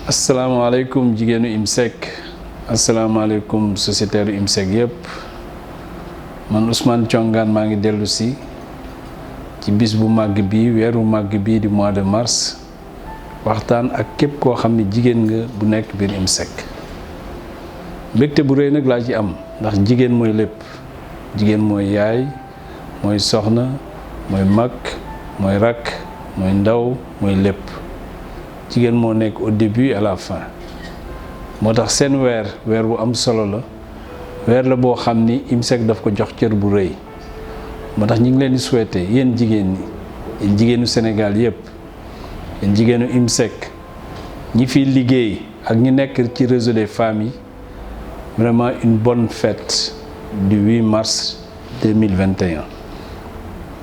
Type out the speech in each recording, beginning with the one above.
asalaamaaleykum jigéenu IMSEC asalaamaaleykum sociétaire IMSEC yëpp man Ousmane Thiongaan maa ngi dellu si ci bis bu màgg bi weeru màgg bi di mois de mars waxtaan ak képp koo xam ne jigéen nga bu nekk biir IMSEC mbégte bu rëy nag laa ci am ndax jigéen mooy lépp jigéen mooy yaay mooy soxna mooy mag mooy rakk mooy ndaw mooy lépp jigéen moo nekk au début à la fin moo tax seen weer bu am solo la weer la boo xam ni IMSEC daf ko jox cër bu rëy moo tax ñu ngi leen di souhaiter yéen jigéen ñi yéen jigéenu Sénégal yépp yéen jigéenu IMSEC ñi fiy liggéey ak ñi nekk ci réseau des femmes yi vraiment une bonne fête du 8 mars 2021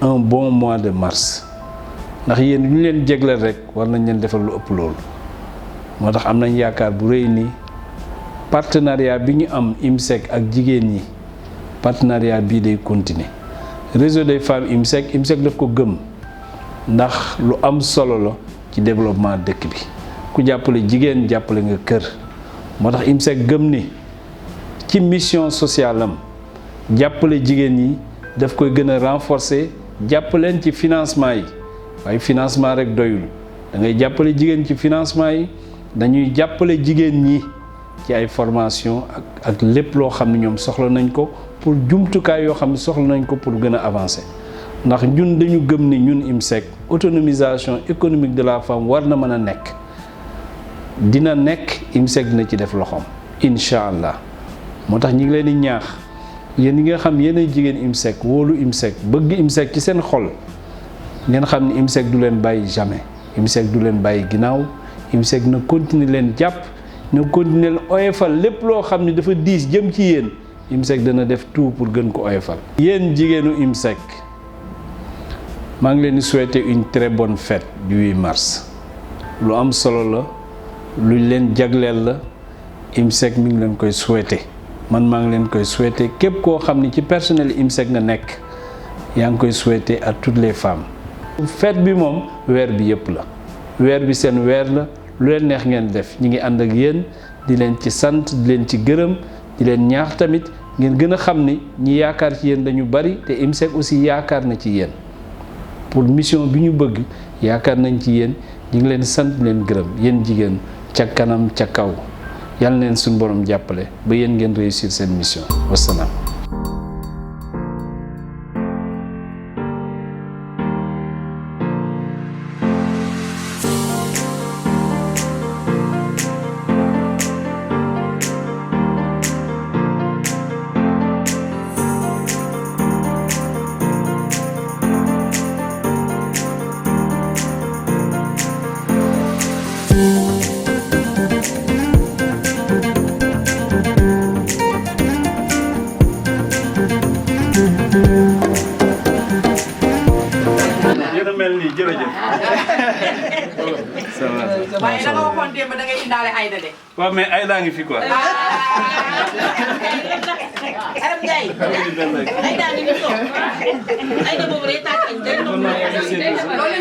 un bon mois de mars ndax yéen ñu leen jégleel rek war nañ leen defal lu ëpp loolu moo tax am nañ yaakaar bu rëy ni partenariat bi ñu am IMSEC ak jigéen ñi partenariat bii day continuer réseau des femmes IMSEC daf ko gëm ndax lu am solo la ci développement dëkk bi ku jàppale jigéen jàppale nga kër moo tax IMSEC gëm ni ci mission sociale am jàppale jigéen ñi daf koy gën a renforcer jàppaleen ci financement yi waaye financement rek doyul da ngay jàppale jigéen ci financement yi dañuy jàppale jigéen ñi ci ay formation ak lépp loo xam ne ñoom soxla nañ ko pour jumtukaay yoo xam ne soxla nañ ko pour gën a avancer ndax ñun dañu gëm ni ñun IMSEC autonomisation économique de la femme war na mën a nekk dina nekk IMSEC dina ci def loxoom incha allah moo tax ñi ngi leen di ñaax yéen ñi nga xam yéenay jigéen IMSEC wóolu IMSEC bëgg IMSEC ci seen xol ngeen xam ni IMSEC du leen bàyyi jamais IMSEC du leen bàyyi ginnaaw IMSEC na continuer leen jàpp na continuer leen oyofal lépp loo xam ni dafa diis jëm ci yéen IMSEC dana def tout pour gën ko oyofal. yéen jigéenu IMSEC maa ngi leen di souhaiter une très bonne fête du 8 mars lu am solo la luñ leen jagleel la IMSEC mi ngi leen koy souhaiter man maa ngi leen koy souhaiter képp koo xam ni ci personnel IMSEC nga nekk yaa ngi koy souhaiter à toutes les femmes. fête bi moom weer bi yëpp la weer bi seen weer la lu leen neex ngeen def ñi ngi ànd ak yéen di leen ci sant di leen ci gërëm di leen ñaax tamit ngeen gën a xam ni ñi yaakaar ci yéen dañu bari te IMSEC aussi yaakaar na ci yéen pour mission bi ñu bëgg yaakaar nañ ci yéen ñi ngi leen sant leen gërëm yéen jigéen ca kanam ca kaw yàlla leen suñu borom jàppale ba yéen ngeen réussir seen mission wasalaam. yéen a mel nii jërëjëf. waaye da nga waxoon démb da ngay indaale Aïda de. waaw mais Aïda ngi fi quoi. Aram Ndiaye. Aïda ngi fi toog. Aïda boobu day tàkk day loolu la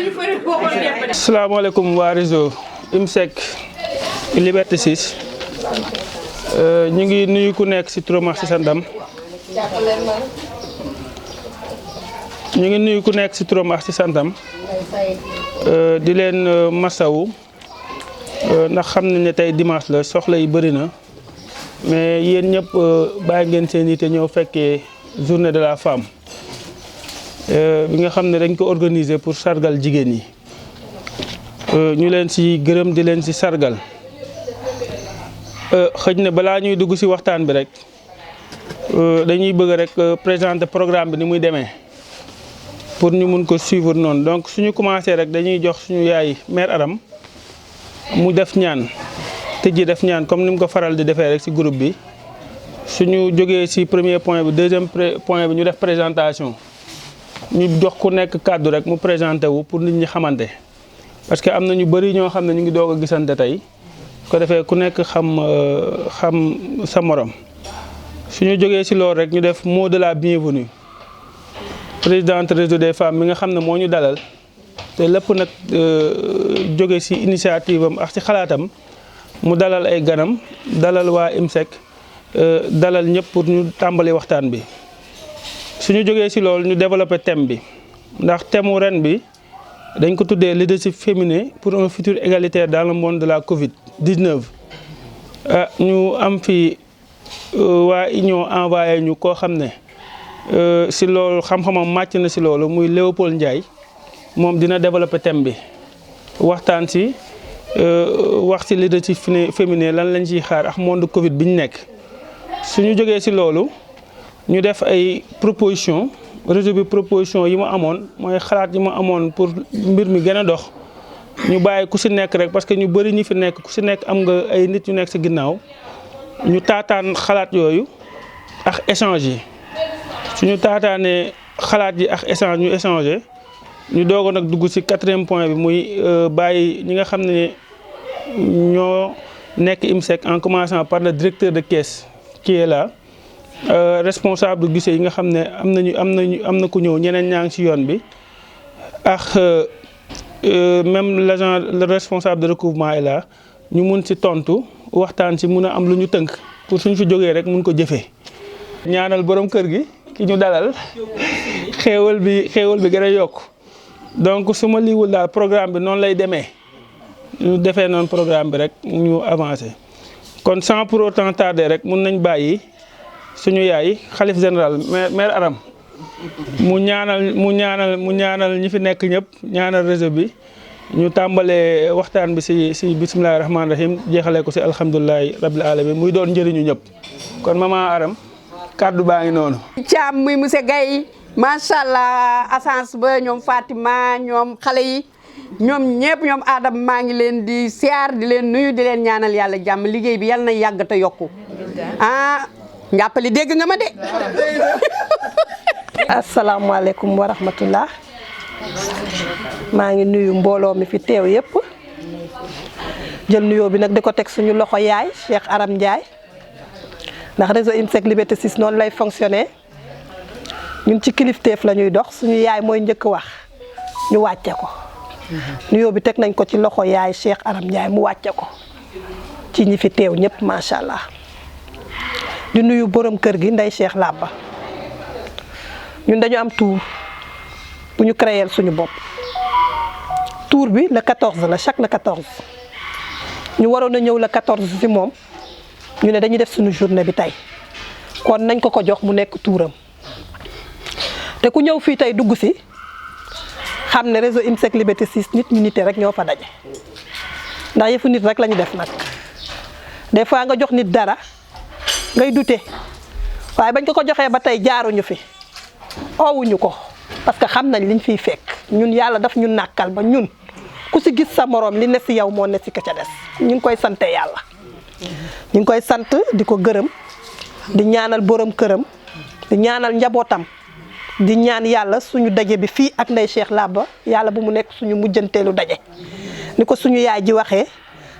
ñu fëri waxoon démb de. asalaamaaleykum waa réseau IMSEC Liberté 6 ñu ngi nuyu ku nekk ci turam ak ci santam. ñu ngi nuyu ku nekk ci turam ak ci santam di leen masawu ndax xam nañ ne tey dimanche la soxla yi bëri na mais yéen ñëpp bàyyi ngeen seen yitte ñëw fekkee journée de la femme bi nga xam ne dañ ko organiser pour sargal jigéen ñi ñu leen ci gërëm di leen ci sargal xëj na balaa ñuy dugg ci waxtaan bi rek dañuy bëgg rek présenter programme bi ni muy demee. pour ñu mun ko suivre noonu donc suñu commencé rek dañuy jox suñu yaay mère Aram mu def ñaan tëjji def ñaan comme ni mu ko faral di defee rek ci groupe bi suñu jógee ci premier point bi deuxième point bi ñu def présentation ñu jox ku nekk kàddu rek mu présenté wu pour nit ñi xamante parce que am na ñu bëri ñoo xam ne ñu ngi doog a gisante tey ko defee ku nekk xam sa morom suñu jógee ci loolu rek ñu def mot de la bienvenue présidente réseau des femmes mi nga xam ne moo ñu dalal te lépp nag jóge ci initiative am ak ci xalaatam mu dalal ay ganam dalal waa IMSEC dalal ñëpp pour ñu tàmbali waxtaan bi suñu jógee ci loolu ñu développé thème bi ndax thème mu ren bi dañ ko tuddee leadership féminin pour un futur égalitaire dans le monde de la Covid-19 ñu am fi waa union envoyé ñu koo xam ne ci loolu xam-xamam màcc na ci loolu muy Léopold Ndiaye moom dina développé thème bi waxtaan ci wax ci leadership féminin lan lañ ciy xaar ak monde Covid bi ñu nekk suñu jógee ci loolu ñu def ay proposition réseau bi proposition yi ma amoon mooy xalaat yi ma amoon pour mbir mi gën a dox ñu bàyyi ku ci nekk rek parce que ñu bëri ñi fi nekk ku ci nekk am nga ay nit ñu nekk ci ginnaaw ñu taataan xalaat yooyu ak échange yi suñu taataanee xalaat yi ak échange ñu échanger ñu doog nag dugg ci 4e point bi muy bàyyi ñi nga xam ne ñoo nekk IMSEC en commençant par le directeur de caisse qui est là responsable de guichet yi nga xam ne am na ku ñëw ñeneen ñaa ngi ci yoon bi ak même l'agent le responsable de recouvrement est là ñu mun ci tontu waxtaan ci mun a am lu ñu tënk pour suñ fi jógee rek mun ko jëfee. ñaanal borom kër gi ki ñu dalal xéewal bi gën a yokk donc su ma liiwul daal programme bi noonu lay demee ñu defee noonu programme bi rek ñu avancé kon sans pour autant tarder rek mun nañ bàyyi suñu yaay xalif général maire Aram mu ñaanal ñi fi nekk ñëpp ñaanal réseau bi ñu tàmbalee waxtaan bi ci bismillahi rahmaani rahim jeexalee ko ci alhamdulilahi rabbil alamin muy doon njëriñu ñëpp kon maman Aram kàddu baa ngi noonu. Thiam muy monsieur Gaye macha allah assance ba ñoom Fatima ñoom xale yi ñoom ñëpp ñoom Adam maa ngi leen di siyaar di leen nuyu di leen ñaanal yàlla jàmm liggéey bi yàlla na yàgg te yokku njàppali dégg nga ma de. asalaamaaleykum wa rahmatullah maa ngi nuyu mbooloo mi fi teew yëpp jël nuyoo bi nag di ko teg suñu loxo yaay Cheikh Aram Ndiaye ndax réseau IMSEC Liberté 6 noonu lay fonctionner ñun ci kilifteef la ñuy dox suñu yaay mooy njëkk wax ñu wàcce ko nuyoo bi teg nañ ko ci loxo yaay Cheikh Aram Ndiaye mu wàcce ko ci ñi fi teew ñëpp macha allah di nuyu borom kër gi Ndeye Cheikh Labba ñun dañu am tour bu ñu créer suñu bopp tour bi le 14 la chaque le 14 ñu waroon a ñëw le 14 ci moom ñu ne dañuy def suñu journée bi tey kon nañ ko jox mu nekk touram te ku ñëw fii tey dugg ci xam ne réseau IMSEC Liberté 6 nit ñu nite rek ñoo fa daje ndax yëfu nit rek la ñu def nag des fois nga jox nit dara ngay dute waaye bañ ko joxee ba tey jaaruñu fi oowuñu ko parce que xam nañ liñ fiy fekk ñun yàlla daf ñu nàkkal ba ñun ku ci gis sa moroom li ne ci yow moo ne ci ka ca des ñu ngi koy sante yàlla ñu ngi koy sant di ko gërëm di ñaanal borom këram di ñaanal njabootam di ñaan yàlla suñu daje bi fii ak Ndeye Cheikh Labba yàlla bu mu nekk suñu mujjanteelu daje ni ko suñu yaay ji waxee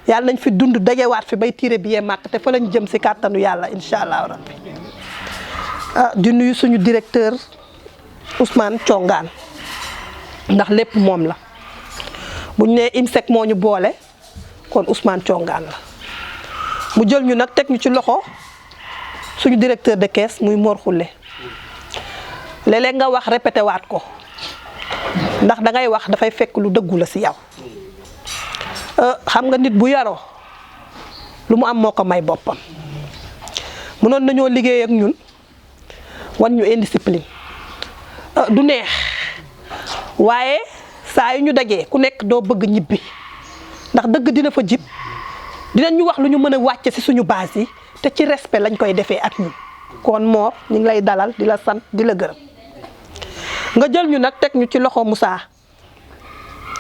yàlla nañ fi dund dajewaat fi bay tiire bi yee màkk te fa lañ jëm ci kàttanu yàlla incha allah rabbi di nuyu suñu directeur Ousmane Thiongaan ndax lépp moom la bu ñu nee IMSEC moo ñu boole kon Ousmane Thiongaan la mu jël ñu nag teg ñu ci loxo suñu directeur de caisse muy Mor Khoule léeg-léeg nga wax répété waat ko ndax da ngay wax dafay fekk lu dëggu la ci yow xam nga nit bu yaroo lu mu am moo ko may boppam mënoon nañoo liggéey ak ñun wan ñu indiscipline du neex waaye saa yu ñu dajee ku nekk doo bëgg ñibbi ndax dëgg dina fa jib dinañ ñu wax lu ñu mën a wàcce ci suñu base yi te ci respect lañ koy defee ak ñun kon Mor ñu ngi lay dalal di la sant di la gërëm nga jël ñu nag teg ñu ci loxo Moussa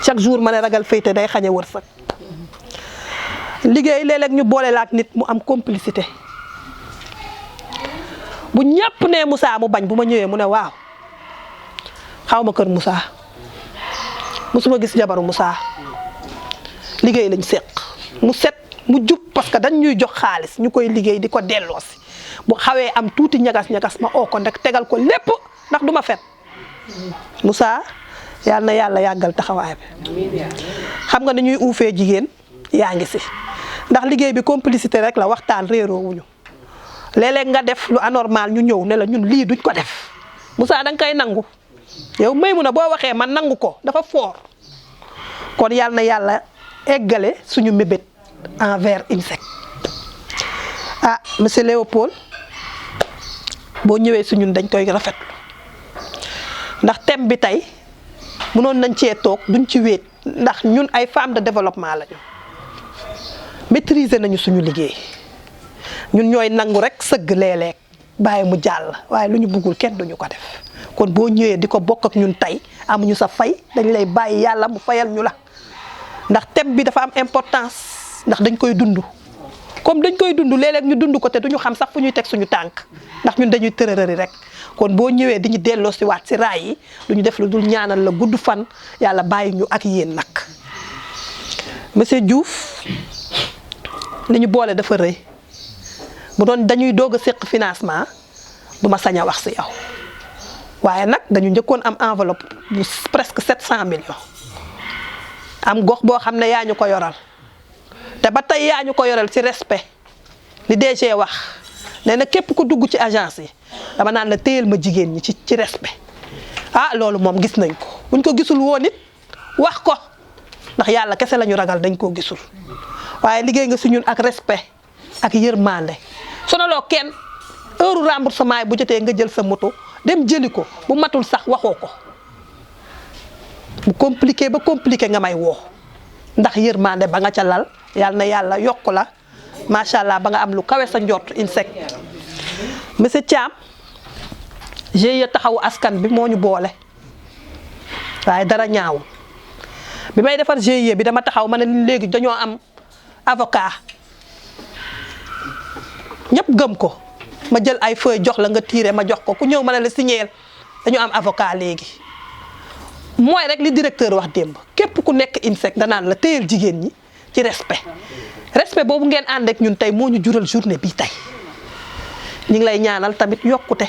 chaque jour ma ne ragal féete day xañe wërsëg liggéey léeg-léeg ñu boole la ak nit mu am complicité bu ñëpp nee Moussa mu bañ bu ma ñëwee mu ne waaw xaw ma kër Moussa musuma gis jabaru Moussa liggéey lañ seq mu set mu jub parce que dañ ñuy jox xaalis ñu koy liggéey di ko delloosi bu xawee am tuuti ñagas-ñagas ma oo ko nag tegal ko lépp ndax du ma fet Moussa yal na yàlla yàggal taxawaay bi xam nga ni ñuy uufee jigéen yaa ngi si ndax liggéey bi complicité rek la waxtaan réeroo wuñu léeg-léeg nga def lu anormal ñu ñëw ne la ñun lii duñ ko def Moussa da nga koy nangu yow Maymuna boo waxee man nangu ko dafa fort kon yal na yàlla eggale suñu mébét envers IMSEC. ah monsieur Léopold boo ñëwee si ñun dañ koy rafetlu ndax thème bi tey mënoon nañ cee toog duñ ci wéet ndax ñun ay femmes de développement lañu maîtriser nañu suñu liggéey ñun ñooy nangu rek sëgg léeg-léeg bàyyi mu jàll waaye lu ñu bëggul kenn duñu ko def kon boo ñëwee di ko bokk ak ñun tey amuñu sa fay dañ lay bàyyi yàlla mu fayal ñu la ndax thème bi dafa am importance ndax dañ koy dund comme dañ koy dund léeg-léeg ñu dund ko te duñu xam sax fu ñuy teg suñu tànk ndax ñun dañuy tërërëri rek kon boo ñëwee di ñu delloo si waat si raay yi duñu def lu dul ñaanal la gudd fan yàlla bàyyi ñu ak yéen nag monsieur Diouf li ñu boole dafa rëy bu doon dañuy doog a séq financement du ma sañ a wax si yow waaye nag dañu njëkkoon am enveloppe bu presque 700 millions am gox boo xam ne yaa ñu ko yoral te ba tey yaa ñu ko yoral ci respect li DG wax nee na képp ku dugg ci agence yi dama naan la téyel ma jigéen ñi ci respect ah loolu moom gis nañ ko buñ ko gisul woon it wax ko ndax yàlla kese la ñu ragal dañ koo gisul waaye liggéey nga si ñun ak respect ak yërmande sonaloo kenn heure remboursement yi bu jotee nga jël sa moto dem jëli ko bu matul sax waxoo ko bu compliqué ba compliqué nga may woo ndax yërmande ba nga ca lal yàlla na yàlla yokk la macha allah ba nga am lu kawe sa njort IMSEC. monsieur Thiam GIE taxawu askan bi moo ñu boole waaye dara ñaaw bi may defar GIE bi dama taxaw ma ne léegi dañoo am avocat ñëpp gëm ko ma jël ay feuille jox la nga tiire ma jox ko ku ñëw ma ne la signeel dañu am avocat léegi mooy rek li directeur wax démb képp ku nekk IMSEC danaan la téyel jigéen ñi ci respect boobu ngeen ànd ak ñun tey moo ñu jural journée bii tey ñu ngi lay ñaanal tamit yokkute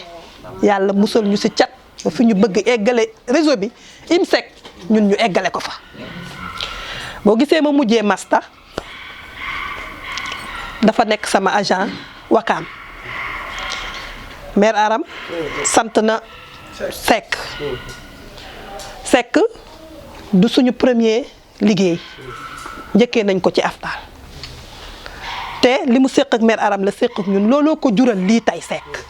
yàlla musal ñu si cat ba fi ñu bëgg eggale réseau bi IMSEC ñun ñu eggale ko fa boo gisee ma mujjee masta dafa nekk sama agent Wakaam maire Aram sant na Seck du suñu premier liggéey njëkkee nañ ko ci aftaal te li mu séq ak maire Aram la séq ak ñun looloo ko jural lii tey Seck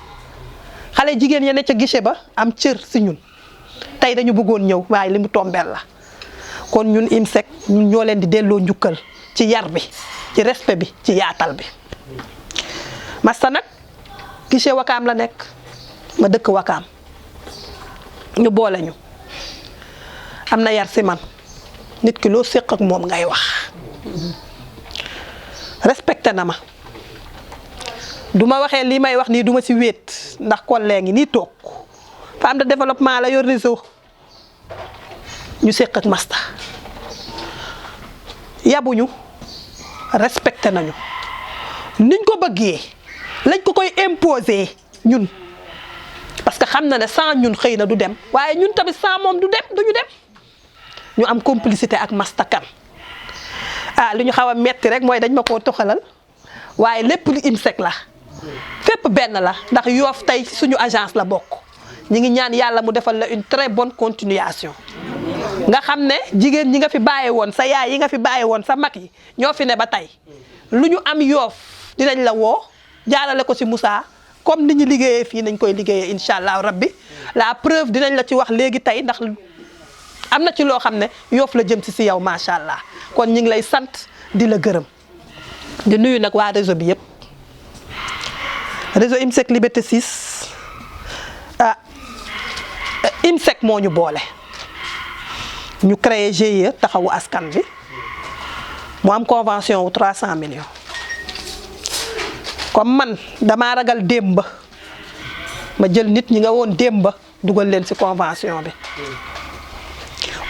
xale jigéen ya ne ca guichet ba am cër si ñun tey dañu bëggoon ñëw waaye li mu tombeel la kon ñun IMSEC ñun ñoo leen di delloo njukkal ci yar bi ci respect bi ci yaatal bi masta nag guichet Wakaam la nekk ma dëkk Wakaam ñu boole ñu am na yar si man nit ki loo séq ak moom ngay wax respecté na ma du ma waxee lii may wax nii du ma si wéet ndax collègue ngi nii toog femme de développement la yor réseau ñu séq ak masta yabuñu respecté nañu niñ ko bëggee lañ ko koy imposer ñun parce que xam na ne sans ñun xëy na du dem waaye ñun tamit sans moom duñu dem ñu am complicité ak masta kan ah li ñu xaw a metti rek mooy dañ ma koo toxalal waaye lépp lu IMSEC la fépp benn la ndax Yoff tey suñu agence la bokk ñi ngi ñaan yàlla mu defal la une très bonne continuation nga xam ne jigéen ñi nga fi bàyyi woon sa yaay yi nga fi bàyyi woon sa mag yi ñoo fi ne ba tey lu ñu am Yoff dinañ la woo jaarale ko ci Moussa comme ni ñu liggéeyee fii nañ koy liggéeyee incha allah rabbi la preuve dinañ la ci wax léegi tey ndax am na ci loo xam ne Yoff la jëm si yow macha allah kon ñu ngi lay sant di la gërëm di nuyu nag waa réseau bi yëpp réseau IMSEC Liberté 6 ah IMSEC moo ñu boole ñu créé GIE taxawu askan bi mu am convention wu 300 millions comme man damaa ragal démb ma jël nit ñi nga woon démb dugal leen ci convention bi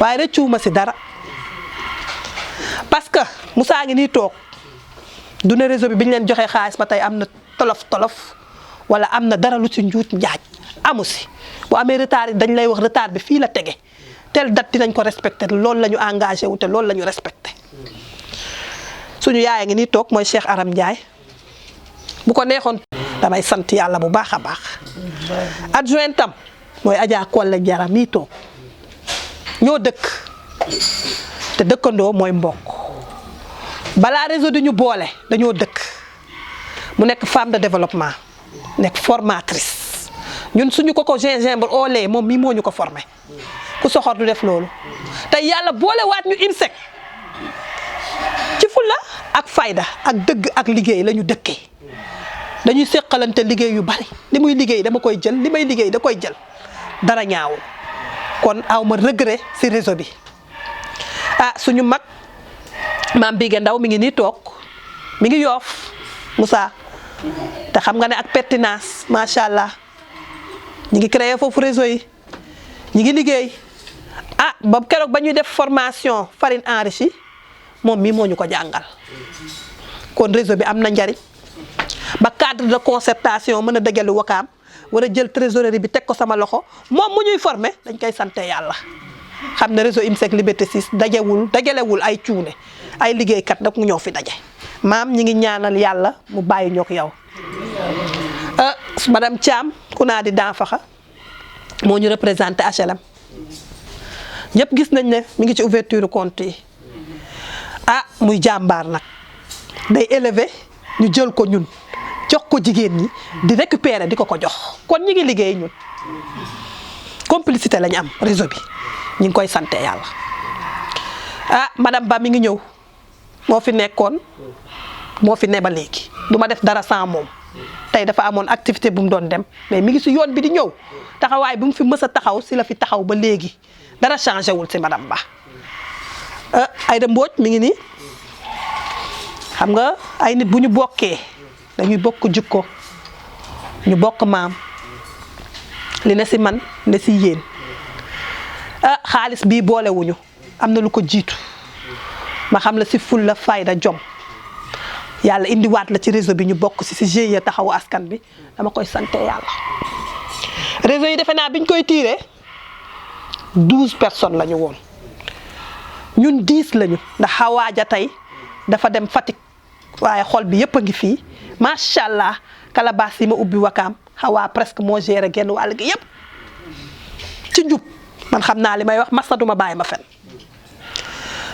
waaye rëccuwuma ci dara parce que Moussa ngi nii toog du ne réseau bi bi ñu leen joxee xaalis ba tey am na tolof wala am na dara lu ci njuut njaaj amu ci bu amee retard dañ lay wax retard bi fii la tege tel date dinañ ko respecté loolu la ñu engagé wu te loolu la ñu respecté suñu yaay a ngi nii toog mooy Cheikh Aram Ndiaye bu ko neexoon damay sant yàlla bu baax a baax adjoint tam mooy Adja Kolle Jara mii toog ñoo dëkk te dëkkandoo mooy mbokk balaa réseau di ñu boole dañoo dëkk mu nekk femme de développement nekk formatrice ñun suñu ko gingembre au lait moom mii moo ñu ko formé ku soxor du def loolu te yàlla boole waat ñu IMSEC ci fulla ak fayda ak dëgg ak liggéey la ñu dëkkee dañuy séqalante liggéey yu bari li muy liggéey dama koy jël li may liggéey da koy jël dara ñaawul kon aw ma regret ci réseau bi suñu mag maam Bigué Ndaw mi ngi nii toog mi ngi Yoof Moussa te xam nga ne ak pertinence macha allah ñi ngi créé foofu réseau yi ñi ngi liggéey ba keroog ba ñuy def formation farine enrichie moom mii moo ñu ko jàngal kon réseau bi am na njariñ ba cadre de concertation mën a dëggalu Wakaam war a jël trésorerie bi teg ko sama loxo moom mu ñuy formé dañ koy sante yàlla xam ne réseau IMSEC Liberté 6 dajalewul ay cuune ay liggéeykat nag ñoo fi daje maam ñi ngi ñaanal yàlla mu bàyyi ñoo ko yow madame Thiam ku naa di Danfaxa moo ñu représenté HLM ñëpp gis nañ ne mi ngi ci ouverture compte yi muy jàmbaar nag day élevé ñu jël ko ñun jox ko jigéen ñi di récupérer di ko jox kon ñi ngi liggéey ñun complicité lañu am réseau bi ñu ngi koy sante yàlla madame Ba mi ngi ñëw moo fi nekkoon moo fi ne ba léegi du ma def dara sans moom tey dafa amoon activité bu mu doon dem mais mi ngi si yoon bi di ñëw taxawaay bu mu fi mës a taxaw si la fi taxaw ba léegi dara changé wul si madame Ba Aïda Mbodj mi ngi nii xam nga ay nit bu ñu bokkee dañuy bokk jikko ñu bokk maam li ne si man ne si yéen xaalis bii boolewuñu am na lu ko jiitu ma xam la si ful la fayda jom yàlla indiwaat la ci réseau bi ñu bokk si GIE taxawu askan bi dama koy sante yàlla réseau yi defe naa biñ koy tiiree 12 personnes la ñu woon ñun 10 lañu ndax xawaaja tey dafa dem Fatick waaye xol bi yëpp a ngi fii macha allah kalabaas yi ma ubbi Wakaam xawaa presque moo géré genn wàll gi yëpp ci njub man xam naa li may wax masa duma bàyyi ma fen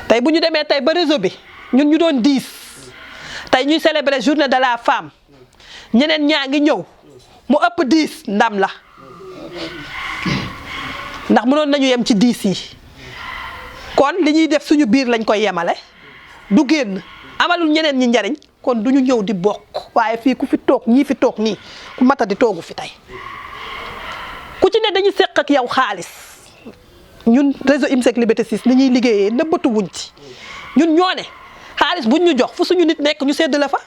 tey bu ñu demee tey ba réseau bi ñun ñu doon 10 tey ñuy célébrer journée de la femme ñeneen ñaa ngi ñëw mu ëpp 10 ndam la ndax mënoon nañu yem ci 10 yi kon li ñuy def suñu biir lañ koy yemale du génn amalul ñeneen ñi njariñ kon du ñu ñëw di bokk waaye fii ku fi toog ñii fi toog nii ku mata di toogu fi tey ku ci ne dañu seq ak yow xaalis ñun réseau IMSEC Liberté 6 ni ñuy liggéeyee nëbbatu wuñ ci ñun ñoo ne xaalis buñ ñu jox fu suñu nit nekk ñu sedd la fa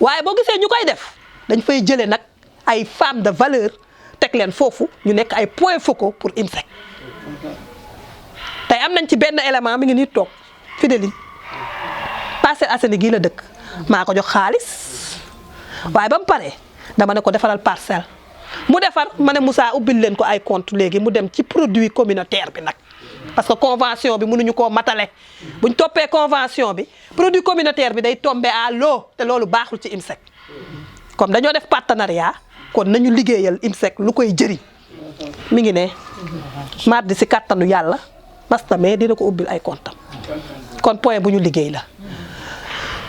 waaye boo gisee ñu koy def dañ fay jëlee nag ay femmes de valeur teg leen foofu ñu nekk ay points focaux pour IMSEC tey am nañ ci benn élément mi ngi nii toog Fidéline Parcelles Assainies gii la dëkk maa ko jox xaalis waaye ba mu paree dama ne ko defaral parcelle mu defar ma ne Moussa ubbil leen ko ay compte léegi mu dem ci produit communautaire bi nag parce que convention bi mënuñu koo matale buñ toppee convention bi produit communautaire bi day tombé à l'eau te loolu baaxul ci IMSEC comme dañoo def partenariat kon nañu liggéeyal IMSEC lu koy jëriñ mi ngi ne mardi si kàttanu yàlla masta mais dina ko ubbil ay compte am kon point bu ñu liggéey la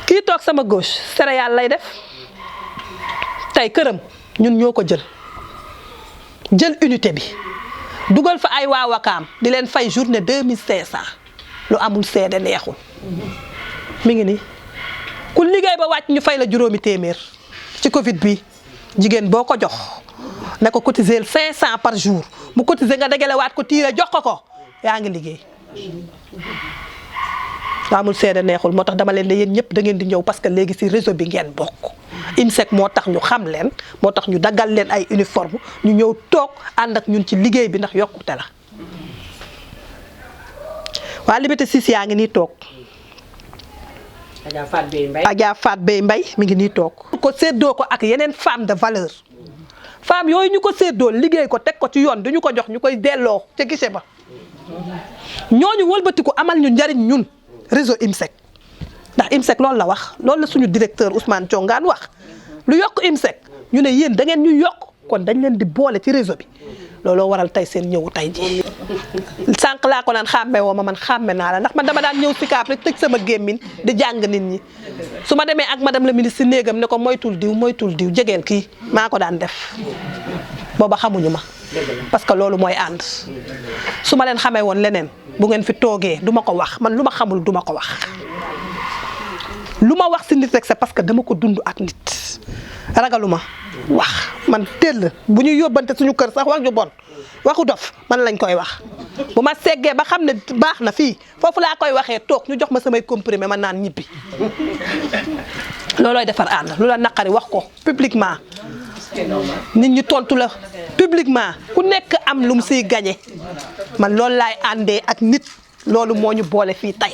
kii toog sama gauche céréale lay def tey këram ñun ñoo ko jël unité bi dugal fa ay waa Wakaam di leen fay journée 2500 lu amul seede neexul mi ngi nii ku liggéey ba wàcc ñu fay la juróomi téeméer ci Covid bi jigéen boo ko jox ne ko cotiser 500 par jour mu cotiser nga dagalewaat ko tiire jox ko yaa ngi liggéey lu amul seede neexul moo tax dama leen ne yéen ñëpp da ngeen di ñëw parce que léegi ci réseau bi ngeen bokk IMSEC moo tax ñu xam leen moo tax ñu daggal leen ay uniforme ñu ñëw toog ànd ak ñun ci liggéey bi ndax yokkute la waa Liberté 6 yaa ngi nii toog Adja Fat Bey Mbay mi ngi nii toog ko séddoo ko ak yeneen femme de valeur femme yooyu ñu ko séddoo liggéey ko teg ko ci yoon duñu ko jox ñu koy delloo ca gise ba ñooñu wëlbatiku amal ñu njariñ ñun réseau IMSEC ndax IMSEC loolu la wax loolu la suñu directeur Ousmane Thiongaan wax lu yokk IMSEC ñu ne yéen da ngeen ñu yokk kon dañ leen di boole ci réseau bi looloo waral tey seen ñëwu tey ji sànq laa ko naan xàmme woo ma man xàmme naa la ndax man dama daan ñëw Sicap rek tëj sama gémmiñ di jàng nit ñi su ma demee ak madame la ministre si néegam ne ko moytul diw jegeel kii maa ko daan def booba xamuñu ma parce que loolu mooy ànd su ma leen xamee woon leneen bu ngeen fi toogee du ma ko wax man lu ma xamul du ma ko wax lu ma wax si nit rek c'est parce que dama ko dund ak nit ragaluma wax man teel bu ñuy yóbbante suñu kër sax wax ju bon waxu dof man lañ koy wax bu ma seggee ba xam ne baax na fii foofu laa koy waxee toog ñu jox ma samay comprimé ma naan ñibbi loolooy defar ànd lu la naqari wax ko publiquement nit ñi tontu la publiquement ku nekk am lu mu siy gañe man loolu laay àndee ak nit loolu moo ñu boole fii tey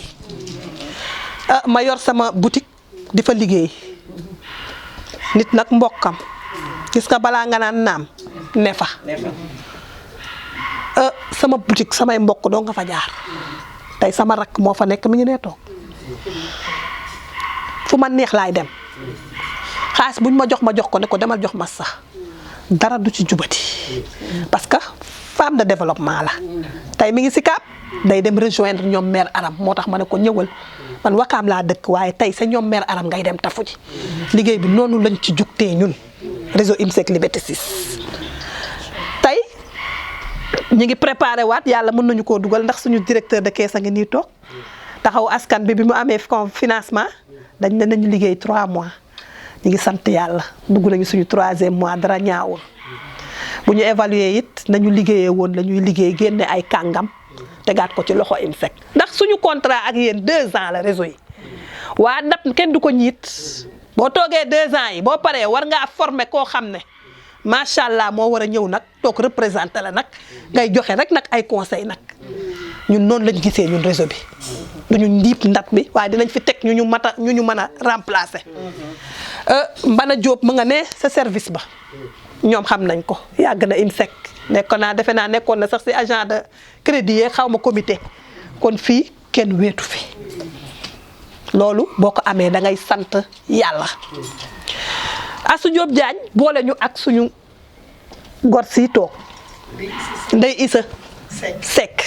ma yor sama boutique di fa liggéey nit nag mbokkam gis nga balaa nga naan naam ne fa sama boutique samay mbokk doo nga fa jaar tey sama rakk moo fa nekk mi ngi nee toog fu ma neex laay dem xaalis buñ ma jox ko ne ko demal jox ma sax dara du ci jubati parce que femme de développement la tey mi ngi Sicap day dem rejoindre ñoom mère Aram moo tax ma ne ko ñëwal man Wakaam laa dëkk waaye tey sa ñoom mère Aram ngay dem tafu ji liggéey bi noonu lañ ci jugtee ñun réseau IMSEC Liberté 6 tey ñu ngi préparé waat yàlla mën nañu koo dugal ndax suñu directeur de caisse a ngi nii toog taxaw askan bi mu amee financement dañ ne nañu liggéey 3 mois ñu ngi sant yàlla dugg nañu suñu 3e mois dara ñaawul bu ñu évaluer it nañu liggéeyee woon la ñuy liggéey génne ay kàngam tegaat ko ci loxo IMSEC ndax suñu contrat ak yéen 2 ans la réseau yi waa ndap kenn du ko ñiit boo toogee 2 ans yi boo paree war ngaa former koo xam ne macha allah moo war a ñëw nag toog représenté la nag ngay joxe rek nag ay conseil nag ñun noonu lañ gisee ñun réseau bi duñu ndiip ndat bi waaye dinañ fi teg ñu ñu mën a remplacer Mbana Diop mu nga ne sa service ba ñoom xam nañ ko yàgg na IMSEC defe naa nekkoon na sax si agent de crédit yee xaw ma comité kon fii kenn wéetu fi loolu boo ko amee da ngay sant yàlla Assou Diop Diagne boole ñu ak suñu gor si toog Ndeye Issa Seck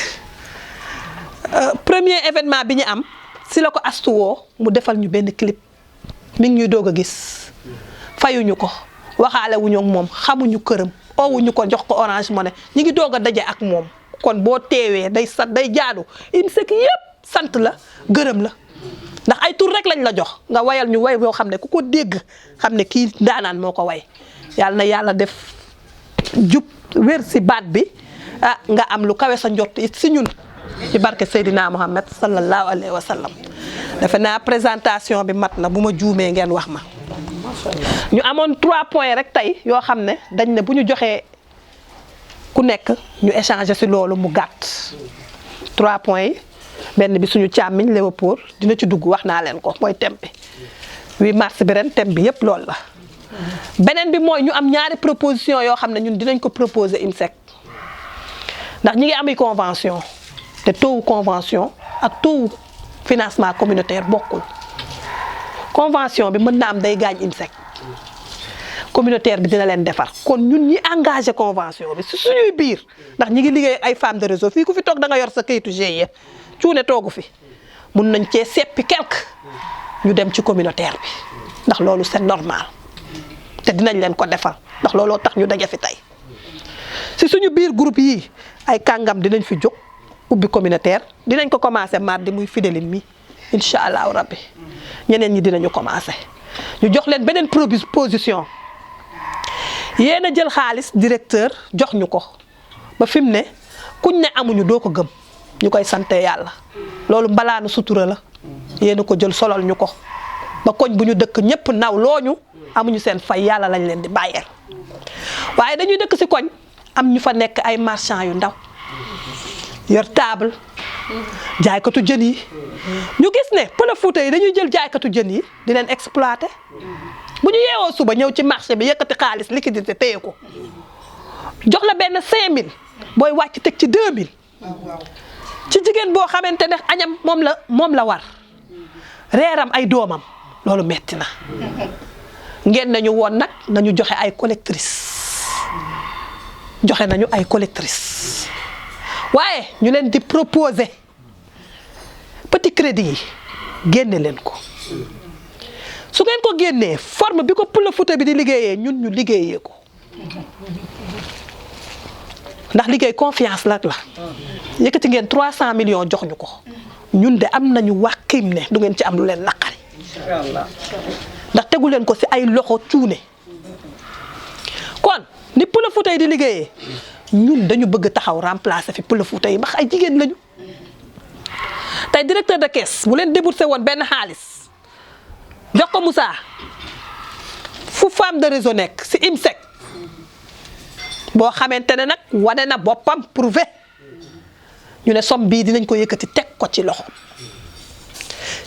premier événement bi ñu am si la ko Astou woo mu defal ñu benn clip mi ngi ñuy doog a gis fayuñu ko waxaale wuñu ak moom xamuñu këram oowuñu ko jox ko Orange Money ñu ngi doog a daje ak moom kon boo teewee day jaadu IMSEC yëpp sant la gërëm la ndax ay tur rek lañ la jox nga wayal ñu way boo xam ne ku ko dégg xam ne kii daanaan moo ko way yàlla na yàlla def jub wér si baat bi nga am lu kawe sa njort it si ñun ci barke Seydina Mohamed sallallahu alayhi wa sallam defe naa présentation bi mat na bu ma juumee ngeen wax ma ñu amoon 3 points rek tey yoo xam ne dañ ne bu ñu joxee ku nekk ñu échanger si loolu mu gàtt 3 points yi benn bi suñu càmmiñ Léopold dina ci dugg wax naa leen ko mooy thème bi 8 mars bi ren thème bi yëpp loolu la beneen bi mooy ñu am ñaari proposition yoo xam ne ñun dinañ ko proposer IMSEC ndax ñi ngi ami convention te taux convention ak taux financement communautaire bokkul convention bi mën na am day gaañ IMSEC communautaire bi dina leen defar kon ñun ñi engagé convention bi si suñuy biir ndax ñi ngi liggéey ay femmes de réseau fii ku fi toog da nga yor sa kayitu GIE cuune toogu fi mun nañ cee seppi quelque ñu dem ci communautaire bi ndax loolu c'est normal te dinañ leen ko defal ndax looloo tax ñu daje fi tey si suñu biir groupe yi ay kàngam dinañ fi jóg ubbi communautaire dinañ ko commencé mardi muy Fidéline mi incha allahu rabbi ñeneen ñi dinañu commencé ñu jox leen beneen proposition yéen a jël xaalis directeur jox ñu ko ba fi mu ne kuñ ne amuñu doo ko gëm ñu koy sante yàlla loolu mbalaanu sutura la yéen a ko jël solal ñu ko ba koñ bu ñu dëkk ñëpp naw looñu amuñu seen fay yàlla lañ leen di bàyyeel waaye dañuy dëkk si koñ am ñu fa nekk ay marchand yu ndaw yor table jaaykatu jën yi ñu gis ne Pël Fuuta yi dañuy jël jaaykatu jën yi di leen exploité bu ñu yeewoo suba ñëw ci marché bi yëkkati xaalis liquidité téye ko jox la benn 5000 booy wàcc teg ci 2000 ci jigéen boo xamante ne añam moom la war reeram ay doomam loolu metti na ngeen nañu woon nag nañu joxe ay collectrices joxe nañu ay collectrices waaye ñu leen di proposer petit crédit yi génne leen ko su ngeen ko génnee forme bi ko Pula Fouta bi di liggéeyee ñun ñu liggéeyee ko ndax liggéey confiance la yëkkati ngeen 300 millions jox ñu ko ñun de am nañu wàqim ne du ngeen ci am lu leen naqari ndax tegu leen ko ci ay loxo cuune kon ni Pula Fouta yi di liggéeyee ñun dañu bëgg taxaw remplacer fi Pula Fouta yi ndax ay jigéen lañu tey directeur de caisse bu leen déboursé woon benn xaalis jox ko Moussa fu femme de réseau nekk ci IMSEC boo xamante ne nag wane na boppam prouvé ñu ne somme bii dinañ ko yëkkati teg ko ci loxo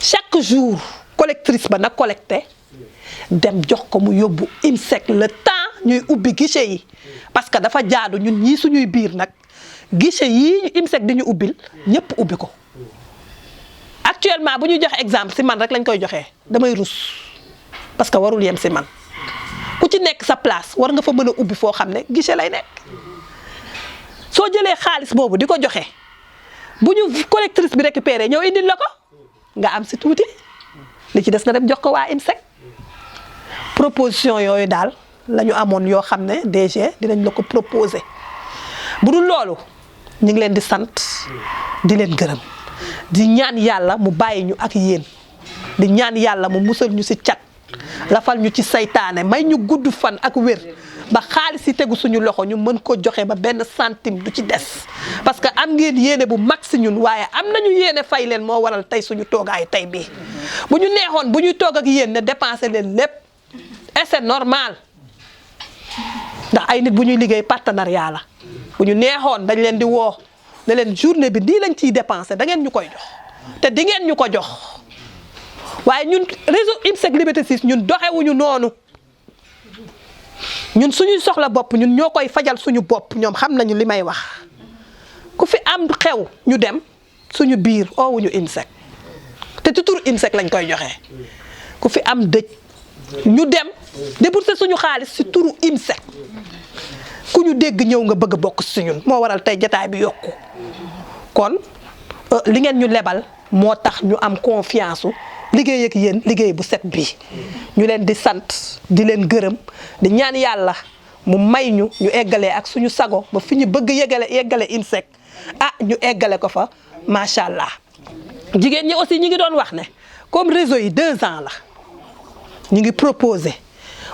chaque jour collectrice ba na collecté dem jox ko mu yóbbu IMSEC le temps ñuy ubbi guichet yi parce que dafa jaadu ñun ñii suñuy biir nag guichet yii IMSEC di ñu ubbil ñëpp ubbi ko actuellement bu ñuy joxe exemple si man rek lañ koy joxee damay rus parce que warul yem si man ku ci nekk sa place war nga fa mën a ubbi foo xam ne guichet lay nekk soo jëlee xaalis boobu di ko joxe bu ñu collectrice bi récupéré ñëw indil la ko nga am si tuuti li ci des nga dem jox ko waa IMSEC proposition yooyu daal la ñu amoon yoo xam ne DG dinañ la ko proposer bu dul loolu ñu ngi leen di sant di leen gërëm di ñaan yàlla mu bàyyi ñu ak yéen di ñaan yàlla mu musal ñu si cat lafal ñu ci saytaane may ñu gudd fan ak wér ba xaalis yi tegu suñu loxo ñu mën ko joxe ba benn centime du ci des parce que am ngeen yéene bu mag si ñun waaye am nañu yéene fay leen moo waral tey suñu toogaayu tey bii bu ñu neexoon bu ñuy toog ak yéen ne dépenser leen lépp et c'est normal ndax ay nit bu ñuy liggéey partenariat la bu ñu neexoon dañ leen di woo ne leen journée bi nii lañ ciy dépenser da ngeen ñu koy jox te di ngeen ñu ko jox waaye ñun réseau IMSEC Liberté 6 ñun doxewuñu noonu ñun suñuy soxla bopp ñun ñoo koy fajal suñu bopp ñoom xam nañu li may wax ku fi am xew ñu dem suñu biir oowuñu IMSEC te ci turu IMSEC lañ koy joxe ku fi am dëj ñu dem débourser suñu xaalis ci turu IMSEC ku ñu dégg ñëw nga bëgg a bokk ci ñun moo waral tey jataay bi yokku kon li ngeen ñu lebal moo tax ñu am confiance liggéey ak yéen liggéey bu set bii ñu leen di sant di leen gërëm di ñaan yàlla mu may ñu eggalee ak suñu sago ba fi ñu bëgg yeggale IMSEC ñu eggale ko fa macha allah. jigéen ñi aussi ñi ngi doon wax ne comme réseau yi 2 ans la ñu ngi proposé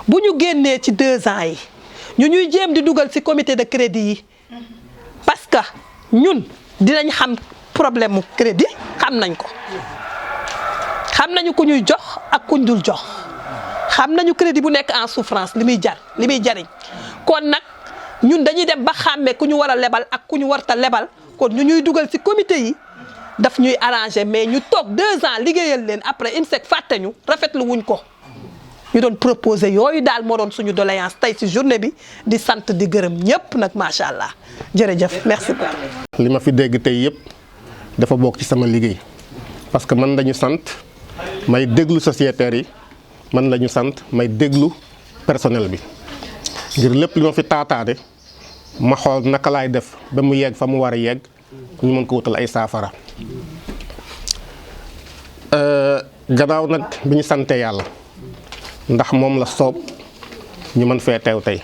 bu ñu génnee ci 2 ans yi ñu ñuy jéem di dugal ci comité de crédit yi parce que ñun dinañ xam problème mu crédit xam nañ ko. xam nañu ku ñuy jox ak kuñ dul jox xam nañu crédit bu nekk en souffrance li muy jariñ kon nag ñun dañuy dem ba xàmme ku ñu war a lebal ak ku ñu warta lebal kon ñu ñuy dugal ci comité yi daf ñuy arranger mais ñu toog 2 ans liggéeyal leen après IMSEC fàtte ñu rafetlu wuñ ko ñu doon proposer yooyu daal moo doon suñu doléance tey ci journée bi di sant di gërëm ñëpp nag macha allah jërëjëf merci beaucoup. li ma fi dégg tey yëpp dafa bokk ci sama liggéey parce que man lañu sant. may déglu sociétaires yi man la ñu sant may déglu personnel bi ngir lépp li ma fi taataane ma xool naka laay def ba mu yegg fa mu war a yegg ñu mën ko wutal ay saafara. gannaaw nag bi ñu sante yàlla ndax moom la soob ñu mën fee teew tey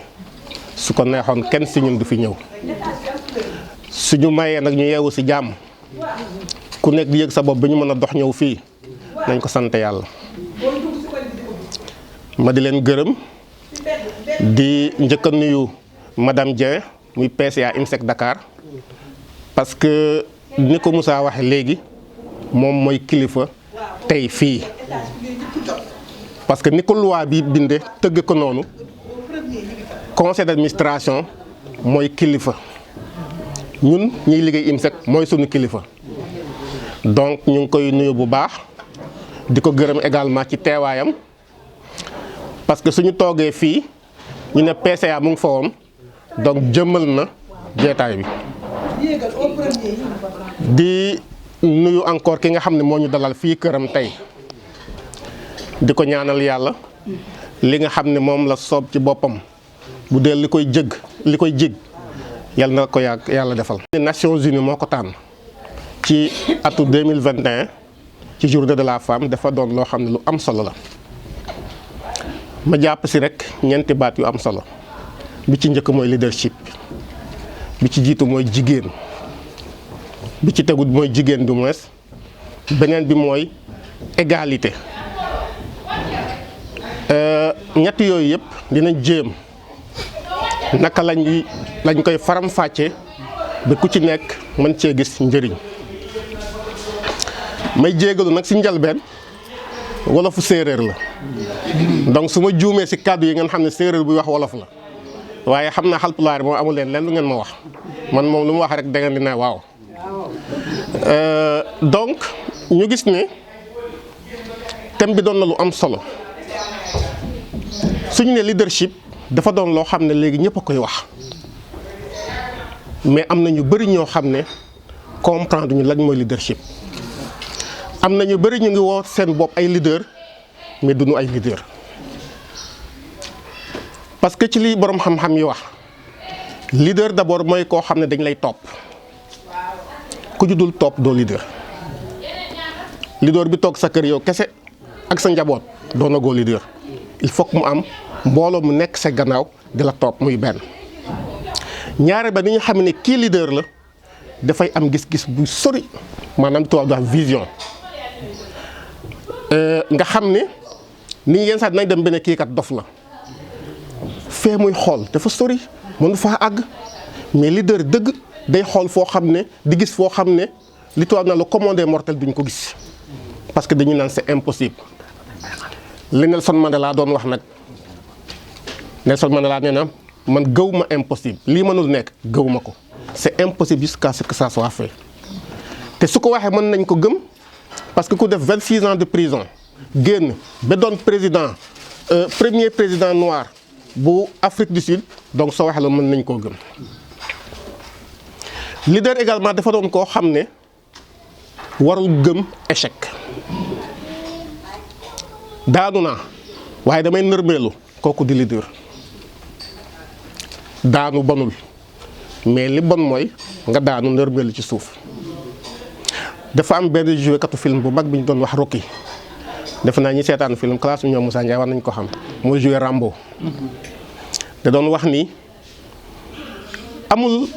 su ko neexoon kenn si ñun du fi ñëw suñu mayee nag ñu yeewu si jàmm ku nekk di yëg sa bopp bi ñu mën a dox ñëw fii. nañ ko sant yàlla ma di leen gërëm di njëkk a nuyu madame Dieng muy PCA IMSEC Dakar parce que ni ko Moussa waxe léegi moom mooy kilifa tey fii parce que ni ko loi bi binde tëgg ko noonu conseil d'administration mooy kilifa ñun ñiy liggéey IMSEC mooy sunu kilifa donc ñu ngi koy nuyu bu baax di ko gërëm également ci teewaayam parce que suñu toogee fii ñu ne PCA mu ngi fa woon donc jëmmal na jeetaay bi di nuyu encore ki nga xam ne moo ñu dalal fii këram tey di ko ñaanal yàlla li nga xam ne moom la soob ci boppam bu dee li koy jég yàlla na ko yàlla defal. Nations Unies moo ko tànn ci atu 2021 ci journée de la femme dafa doon loo xam ne lu am solo la ma jàpp si rek ñeenti baat yu am solo bi ci njëkk mooy leadership bi ci jiitu mooy jigéen bi ci tegu mooy jigéen du moins beneen bi mooy égalité ñett yooyu yëpp dinañ jéem naka lañ koy faram-fàccee ba ku ci nekk mën cee gis njëriñ may jéegalu nag ci njalbeen wolofu séeréer la donc su ma juumee ci kàddu yi ngeen xam ne séeréer buy wax wolof la waaye xam naa Haalpulaar moo amul leen lu ngeen ma wax man moom lu mu wax rek da ngeen di ne waaw donc ñu gis ne thème bi doon na lu am solo suñu ne leadership dafa doon loo xam ne léegi ñëpp a koy wax mais am na ñu bari ñoo xam ne comprendre ñu lañ mooy leadership am na ñu bari ñu ngi woo seen bopp ay leader mais duñu ay leader parce que ci li borom xam-xam yi wax leader d'abord mooy koo xam ne dañ lay topp ku judul topp doo leader bi toog sa kër yow kese ak sa njaboot doonagoo leader il faut que mu am mbooloo mu nekk sa gannaaw di la topp muy benn ñaare ba ni ñu xam ne kii leader la dafay am gis-gis bu sori maanaam tubaab di wax vision nga xam ne ni yenn saa dinañ dem benn kii kat dof la fee muy xool dafa sori mënu faa àgg mais leader dëgg day xool foo xam ne di gis foo xam ne li tubaab na le commun des mortels duñ ko gis parce que dañu naan c'est impossible li Nelson Mandela doon wax nag Nelson Mandela nee na man gëw ma impossible lii mënul nekk gëw ma ko c'est impossible jusqu'à ce que ça soit fait te su ko waxee mën nañ ko gëm parce que ku def 26 ans de prison génn ba doon président premier président noir bu Afrique du Sud donc soo waxee la mën nañ koo gëm leader également dafa doon koo xam ne warul gëm échec daanu naa waaye damay nërmeelu kooku di leader daanu bonul mais li bon mooy nga daanu nërmeelu ci suuf dafa am benn joué katu film bu mag bi ñu doon wax Rocky defe naa ñi seetaan film classe ñoom Moussa Ndiaye war nañ ko xam mooy joué Rambo da doon wax ni amul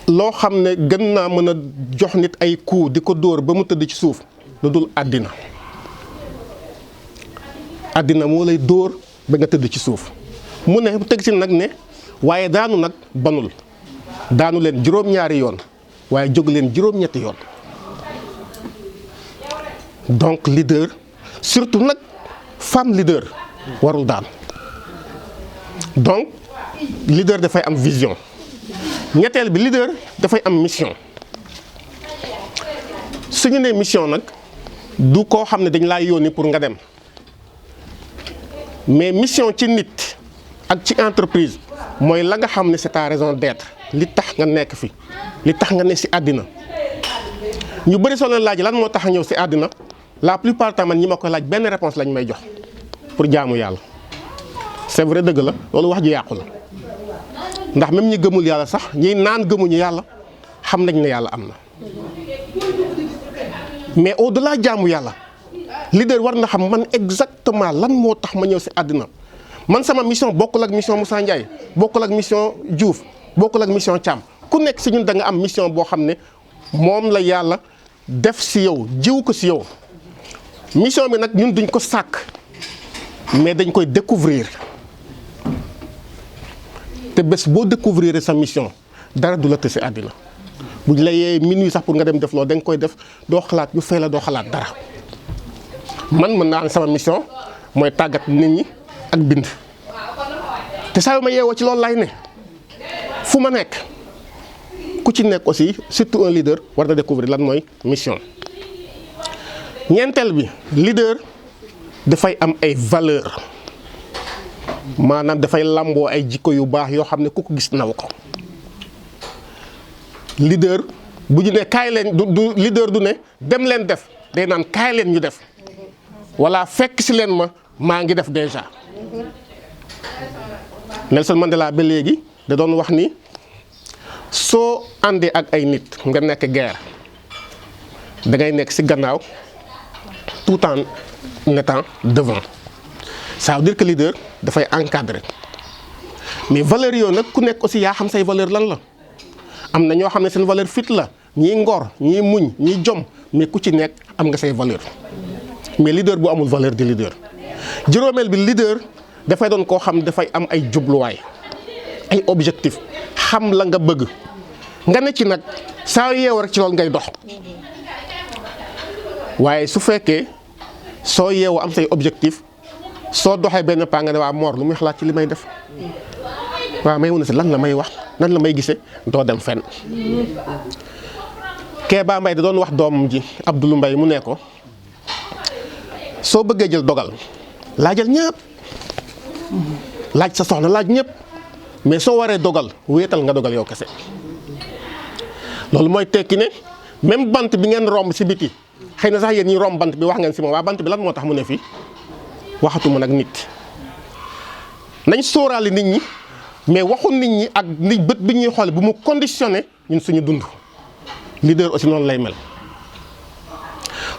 loo xam ne gën naa mën a jox nit ay coup di ko dóor ba mu tëdd ci suuf lu dul àddina àddina moo lay dóor ba nga tëdd ci suuf mu ne teg si nag ne waaye daanu nag banul daanu leen juróom-ñaari yoon waaye jóg leen juróom-ñetti yoon donc leader surtout nag femme leader warul daan donc leader dafay am vision ñetteel bi leader dafay am mission su ñu nee mission nag du koo xam ne dañ laa yónni pour nga dem mais mission ci nit ak ci entreprise mooy la nga xam ne c'est ta raison d'être li tax nga nekk fi li tax nga ne ci àddina ñu bëri soo leen laaj lan moo tax a ñëw ci àddina la plupart temps man ñi ma ko laaj benn réponse lañ may jox pour jaamu yàlla c'est vrai dëgg la loolu wax ji yàqu la ndax même ñi gëmul yàlla sax ñi naan gëmuñu yàlla xam nañ ne yàlla am na mais au-delà jaamu yàlla leader war na xam man exactement lan moo tax ma ñëw ci àddina man sama mission bokkul ak mission Moussa Ndiaye bokkul ak mission Diouf bokkul ak mission Thiam ku nekk ci ñun da nga am mission boo xam ne moom la yàlla def ci yow jiw ko ci yow mission bi nag ñun duñ ko sàkk mais dañ koy découvrir te bés boo découvrir sa mission dara du la të ci àddina buñ la yee minuit sax pour nga dem def loolu da nga koy def doo xalaat ñu fay la doo xalaat dara man mën naa am sama mission mooy tàggat nit ñi ak bind te saa yu ma yeewoo ci loolu lay ne fu ma nekk ku ci nekk aussi surtout un leader war na découvrir lan mooy mission ñeenteel bi leader dafay am ay valeur maanaam dafay làmboo ay jikko yu baax yoo xam ne ku ko gis naw ko leader bu ñu ne kaay leen du leader du ne dem leen def day naan kaay leen ñu def wala fekk si leen ma maa ngi def déjà. Nelson Mandela ba léegi da doon wax ni soo àndee ak ay nit nga nekk guerre da ngay nekk ci gannaaw tout en étant devant. Ça veut dire que leader dafay encadrer mais valeur yooyu nag ku nekk aussi yaa xam say valeur lan la. am na ñoo xam ne seen valeur fit la ñii ngor ñii muñ ñii jom mais ku ci nekk am nga say valeur mais leader bu amul valeur di leader. juróomeel bi leader dafay doon koo xam dafay am ay jubluwaay ay objectif xam la nga bëgg nga ne ci nag saa yeewu rek ci loolu ngay dox waaye su fekkee soo yeewu am say objectif soo doxee benn paa nga ne waa Mor lu muy xalaat ci li may def waaw may wone si lan la may wax nan la may gisee doo dem fenn. Kéba Mbaye da doon wax doomam ji Abdoulou Mbaye mu ne ko soo bëggee jël dogal laajal ñëpp laaj sa soxna laaj ñëpp mais soo waree dogal wéetal nga dogal yow kese. loolu mooy tekki ne même bant bi ngeen romb si biti xëy na sax yéen ñi romb bant bi wax ngeen si moom waa bant bi lan moo tax mu ne fii waxatuma nag nit nañ sóoraale nit ñi mais waxu nit ñi ak nit bët bi ñuy xoole bu mu conditionné ñun suñu dund. leader aussi noonu lay mel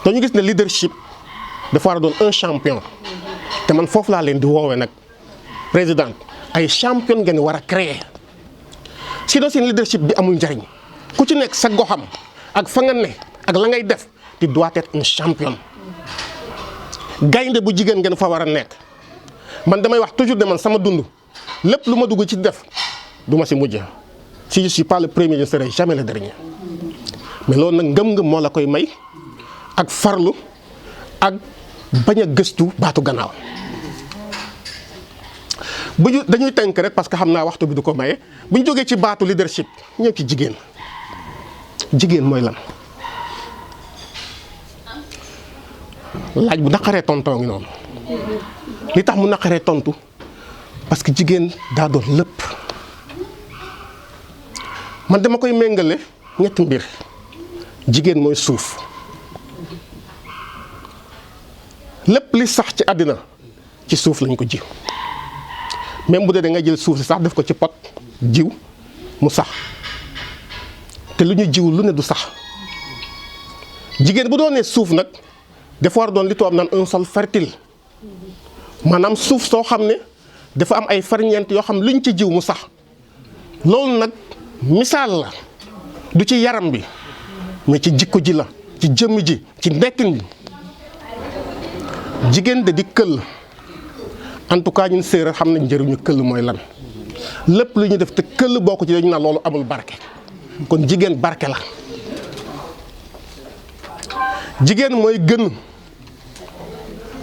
dañu gis ne leadership dafa war a doon un champion te man foofu laa leen di woowee nag président ay champion ngeen war a créer sinon seen leadership bi amul njariñ ku ci nekk sa goxam ak fa nga ne ak la ngay def tu dois être un champion. gaynde bu jigéen ngeen fa war a nekk man damay wax toujours ne man sama dund lépp lu ma dugg ci def du ma si mujj si je suis pas le premier je serai jamais le dernier. mais loolu nag ngëm-ngëm moo la koy may ak farlu ak bañ a gëstu baatu gannaaw bu ñu dañuy tënk rek parce que xam naa waxtu bi du ko maye bu ñu jógee ci baatu leadership ñëw ci jigéen. jigéen mooy lan laaj bu naqaree tontoo ngi noonu li tax mu naqaree tontu parce que jigéen daa doon lépp man dama koy méngale ñetti mbir. jigéen mooy suuf lépp li sax ci àddina ci suuf lañ ko ji même bu dee da nga jël suuf si sax def ko ci pot jiw mu sax te lu ñu jiw lu ne du sax jigéen bu doonee suuf nag dafa war doon li tubaab naan un sol fertile maanaam suuf soo xam ne dafa am ay ferñeent yoo xam lu ñu ci jiw mu sax loolu nag misaal la du ci yaram bi mais ci jikko ji la ci jëmm ji ci nekkin bi jigéen da di këll en tout cas ñun séeréer xam nañ njëriñu këll mooy lan lépp lu ñu def te këll boo ko ci dañu naan loolu amul barke kon jigéen barke la jigéen mooy gën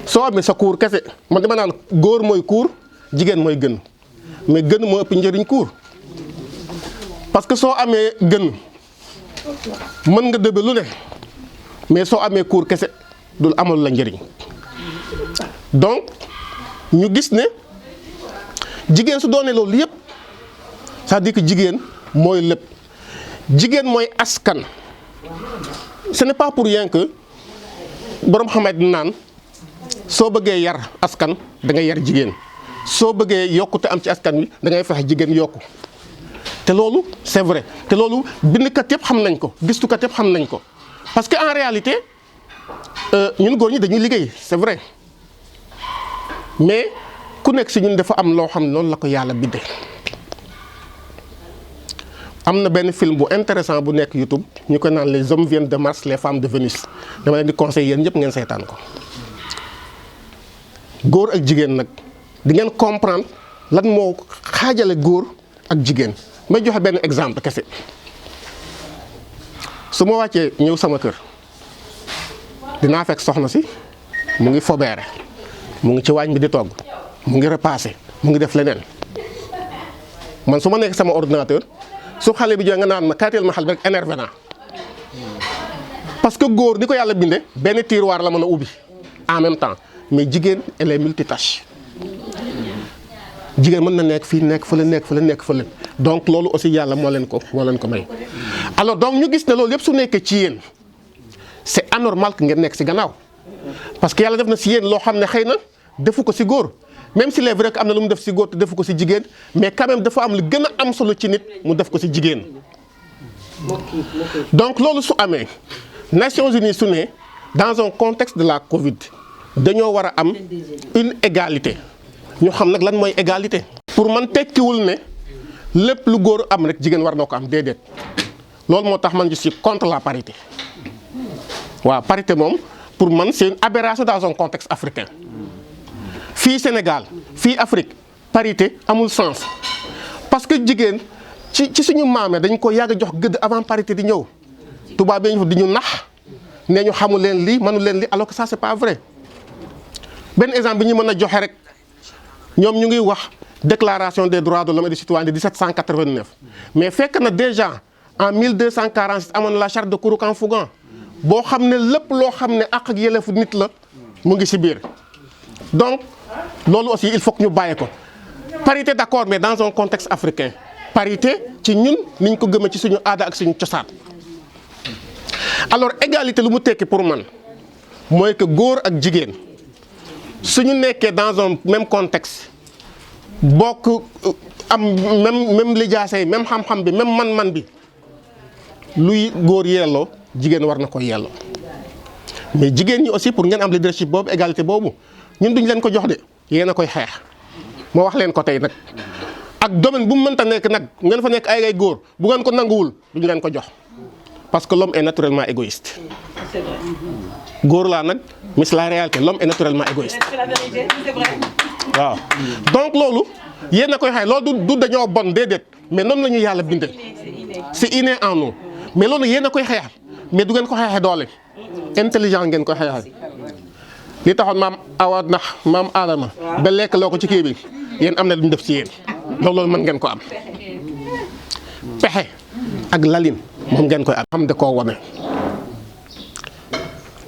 soo amee sa kuur kese man dama naan góor mooy kuur jigéen mooy gën mais gën moo ëpp njëriñ kuur parce que soo amee gën mën nga dëbe lu ne mais soo amee kuur kese dul amal la njëriñ donc ñu gis ne jigéen su doonee loolu yëpp c'est-à-dire que jigéen mooy lépp jigéen mooy askan ce n'est pas pour rien que borom xamay di naan soo bëggee yar askan da ngay yar jigéen soo bëggee yokkute am ci askan wi da ngay fexe jigéen yokku te loolu c'est vrai te loolu bindkat yëpp xam nañ ko gistukat yëpp xam nañ ko parce que en réalité ñun góor ñi dañuy liggéey c'est vrai mais ku nekk si ñun dafa am loo xam ne loolu la ko yàlla bindee. am na benn film bu intéressant bu nekk YouTube ñu ko naan les hommes viennent de Mars les femmes de Vénus dama leen di conseiller yéen ñëpp ngeen seetaan ko góor ak jigéen nag di ngeen comprendre lan moo xaajale góor ak jigéen. may joxe benn exemple kese su ma wàccee ñëw sama kër dinaa fekk soxna si mu ngi fobeere mu ngi ci waañ bi di togg mu ngi repassé mu ngi def leneen man su ma nekk sama ordinateur su xale bi joxe nga naan ma kaateel ma xale bi rek énervé naa parce que góor ni ko yàlla binde benn tiroir la mën a ubbi en même temps mais jigéen elle est multitâche jigéen mën na nekk fii nekk fële nekk fële nekk fële donc loolu aussi yàlla moo leen ko may alors donc ñu gis ne loolu yëpp su nekkee ci yéen c'est anormal que ngeen nekk ci gannaaw parce que yàlla def na si yéen loo xam ne xëy na defu ko si góor même si c'est vrai que am na lu mu def si góor te defu ko si jigéen mais quand même dafa am lu gën a am solo ci nit mu def ko si jigéen. donc loolu su amee Nations Unies su ne dans un contexte de la Covid dañoo war a am une égalité ñu xam nag lan mooy égalité. pour man tekkiwul ne lépp lu góor am rek jigéen war na ko am déedéet loolu moo tax man je suis contre la parité waaw parité moom pour man c'est une aberration dans un contexte africain fii Sénégal fii Afrique parité amul sens parce que jigéen ci suñu maame dañ ko yàgg jox gëdd avant parité di ñëw tubaab yi ñu di ñu nax nee ñu xamul leen lii mënu leen lii alors que ça c'est pas vrai benn exemple bi ñu mën a joxe rek ñoom ñu ngi wax déclaration des droits de l'homme et du citoyen de 1789 mais fekk na déjà en 1246 amoon na la charte de Kouroukan-Fougan boo xam ne lépp loo xam ne àq ak yelleefu nit la mu ngi ci biir donc loolu aussi il faut que ñu bàyyi ko parité d'accord mais dans un contexte africain parité ci ñun niñ ko gëmee ci suñu aada ak suñu cosaan alors égalité lu mu tekki pour man mooy que góor ak jigéen suñu nekkee dans un même contexte bokk am même lijaasa yi même xam-xam bi même man-man bi luy góor yelloo jigéen war na ko yelloo mais jigéen ñi aussi pour ngeen am leadership boobu égalité boobu ñun duñ leen ko jox de yéen a koy xeex moo wax leen ko tey nag ak domaine bu mu mënta nekk nag ngeen fa nekk ay góor bu ngeen ko nanguwul duñ leen ko jox parce que l'homme est naturellement égoïste góor laa nag mais c'est la réalité l'homme est naturellement égoïste waaw donc loolu yéen a koy xeex loolu du dañoo bon déedéet mais noonu la ñu yàlla bindee c'est inné en nous mais loolu yéen a koy xeexal mais du ngeen ko xeexee doole intelligent ngeen koy xeexal li taxoon maam Awa ndax maam Adama ba lekk loo ko ci kii bi yéen am na lu ñu def ci yéen donc loolu mën ngeen ko am pexe ak lalin moom ngeen koy am xam de koo wane.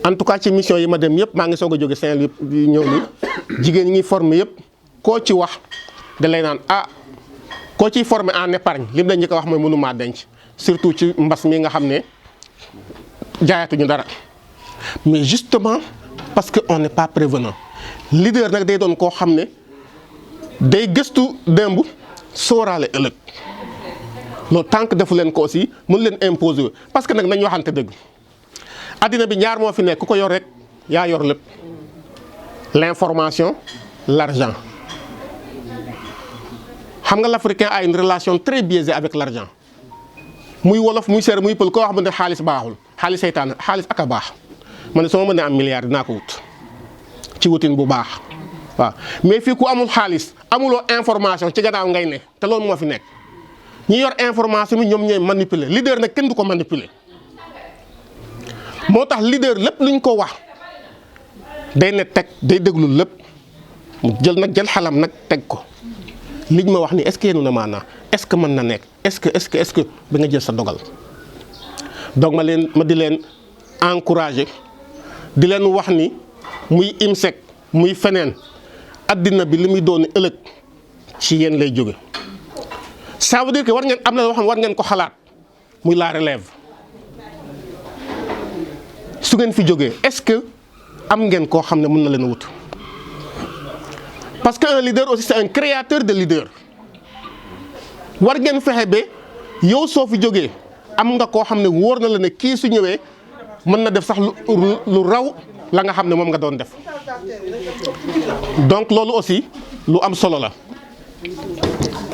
en tout cas ci mission yi ma dem yëpp maa ngi soog a jóge Saint-Louis ñëw ni jigéen ñi ngi formé yëpp koo ci wax da lay naan koo ciy formé en épargne lim dañ ñi ko wax mooy mënumaa denc surtout ci mbas mi nga xam ne jaayatuñu dara mais justement parce que on n'est pas prévenant leader nag day doon koo xam ne day gëstu démb sóoraale ëllëg loolu tant que defu leen ko aussi mën leen imposer parce que nag nañ waxante dëgg addina bi ñaar moo fi nekk ku ko yor rek yaa yor lépp l'information l'argent xam nga l'Africain a une relation très biaisée avec l'argent muy wolof muy séeréer muy pël koo xam ne xaalis baaxul xaalis seytaan xaalis ak a baax ma ne soo ma mënee am milliard dinaa ko wut ci wutin bu baax waaw mais fii ku amul xaalis amuloo information ci gannaaw ngay ne te loolu moo fi nekk ñi yor information bi ñoom ñooy manipuler leader nag kenn du ko manipuler moo tax leader lépp luñ ko wax day ne teg day déglu lépp mu jël xalam nag teg ko liñ ma wax ni est-ce que yéenu na maanaa est-ce que mën na nekk est-ce que ba nga jël sa dogal donc ma di leen encourager di leen wax ni muy IMSEC muy feneen addina bi li muy doon ëllëg ci yéen lay jóge ça veut dire que war ngeen am na loo xam war ngeen ko xalaat muy la relève su ngeen fi jógee est-ce que am ngeen koo xam ne mën na leen a wut parce que un leader aussi c'est un créateur de leader war ngeen fexe ba yow soo fi jógee am nga koo xam ne wóor na la ne kii su ñëwee mën na def sax lu raw la nga xam ne moom nga doon def donc loolu aussi lu am solo la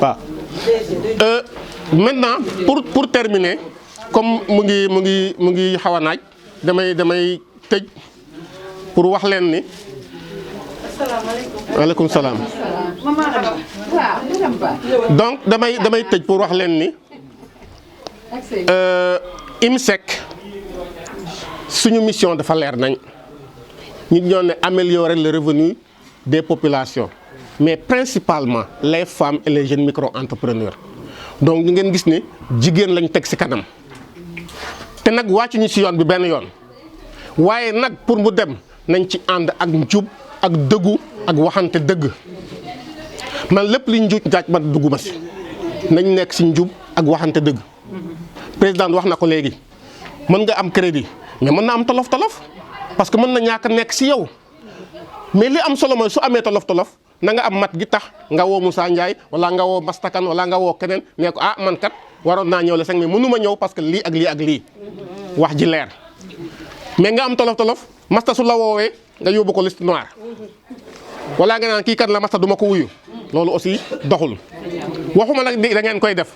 waaw. Maintenant pour terminer comme mu ngi xaw a naaj damay tëj pour wax leen ni. waaleykum salaam. donc damay tëj pour wax leen ni IMSEC suñu mission dafa leer nañ ñu ñoo ne améliorer le revenu des populations mais principalement les femmes et les jeunes micro-entrepreneurs donc ñu ngeen gis ne jigéen lañ teg ci kanam te nag wàccu ñu ci yoon bi benn yoon waaye nag pour mu dem nañ ci ànd ak njub ak dëggu ak waxante dëgg man lépp li njuuj njaaj man dugguma ci nañ nekk ci njub ak waxante dëgg président wax na ko léegi mën nga am crédit mais mën na am tolof parce que mën na ñàkk nekk si yow mais li am solo mooy su amee tolof-tolof na nga am mat gi tax nga woo Moussa Ndiaye wala nga woo Mastakan wala nga woo keneen ne ko ah man kat waroon naa ñëw le 5 mais mënuma ñëw parce que lii ak lii ak lii wax ji leer mais nga am tolof-tolof Masta su la woowee nga yóbbu ko liste noire wala nga naan kii kat la Masta duma ko wuyu loolu aussi doxul waxuma nag da ngeen koy def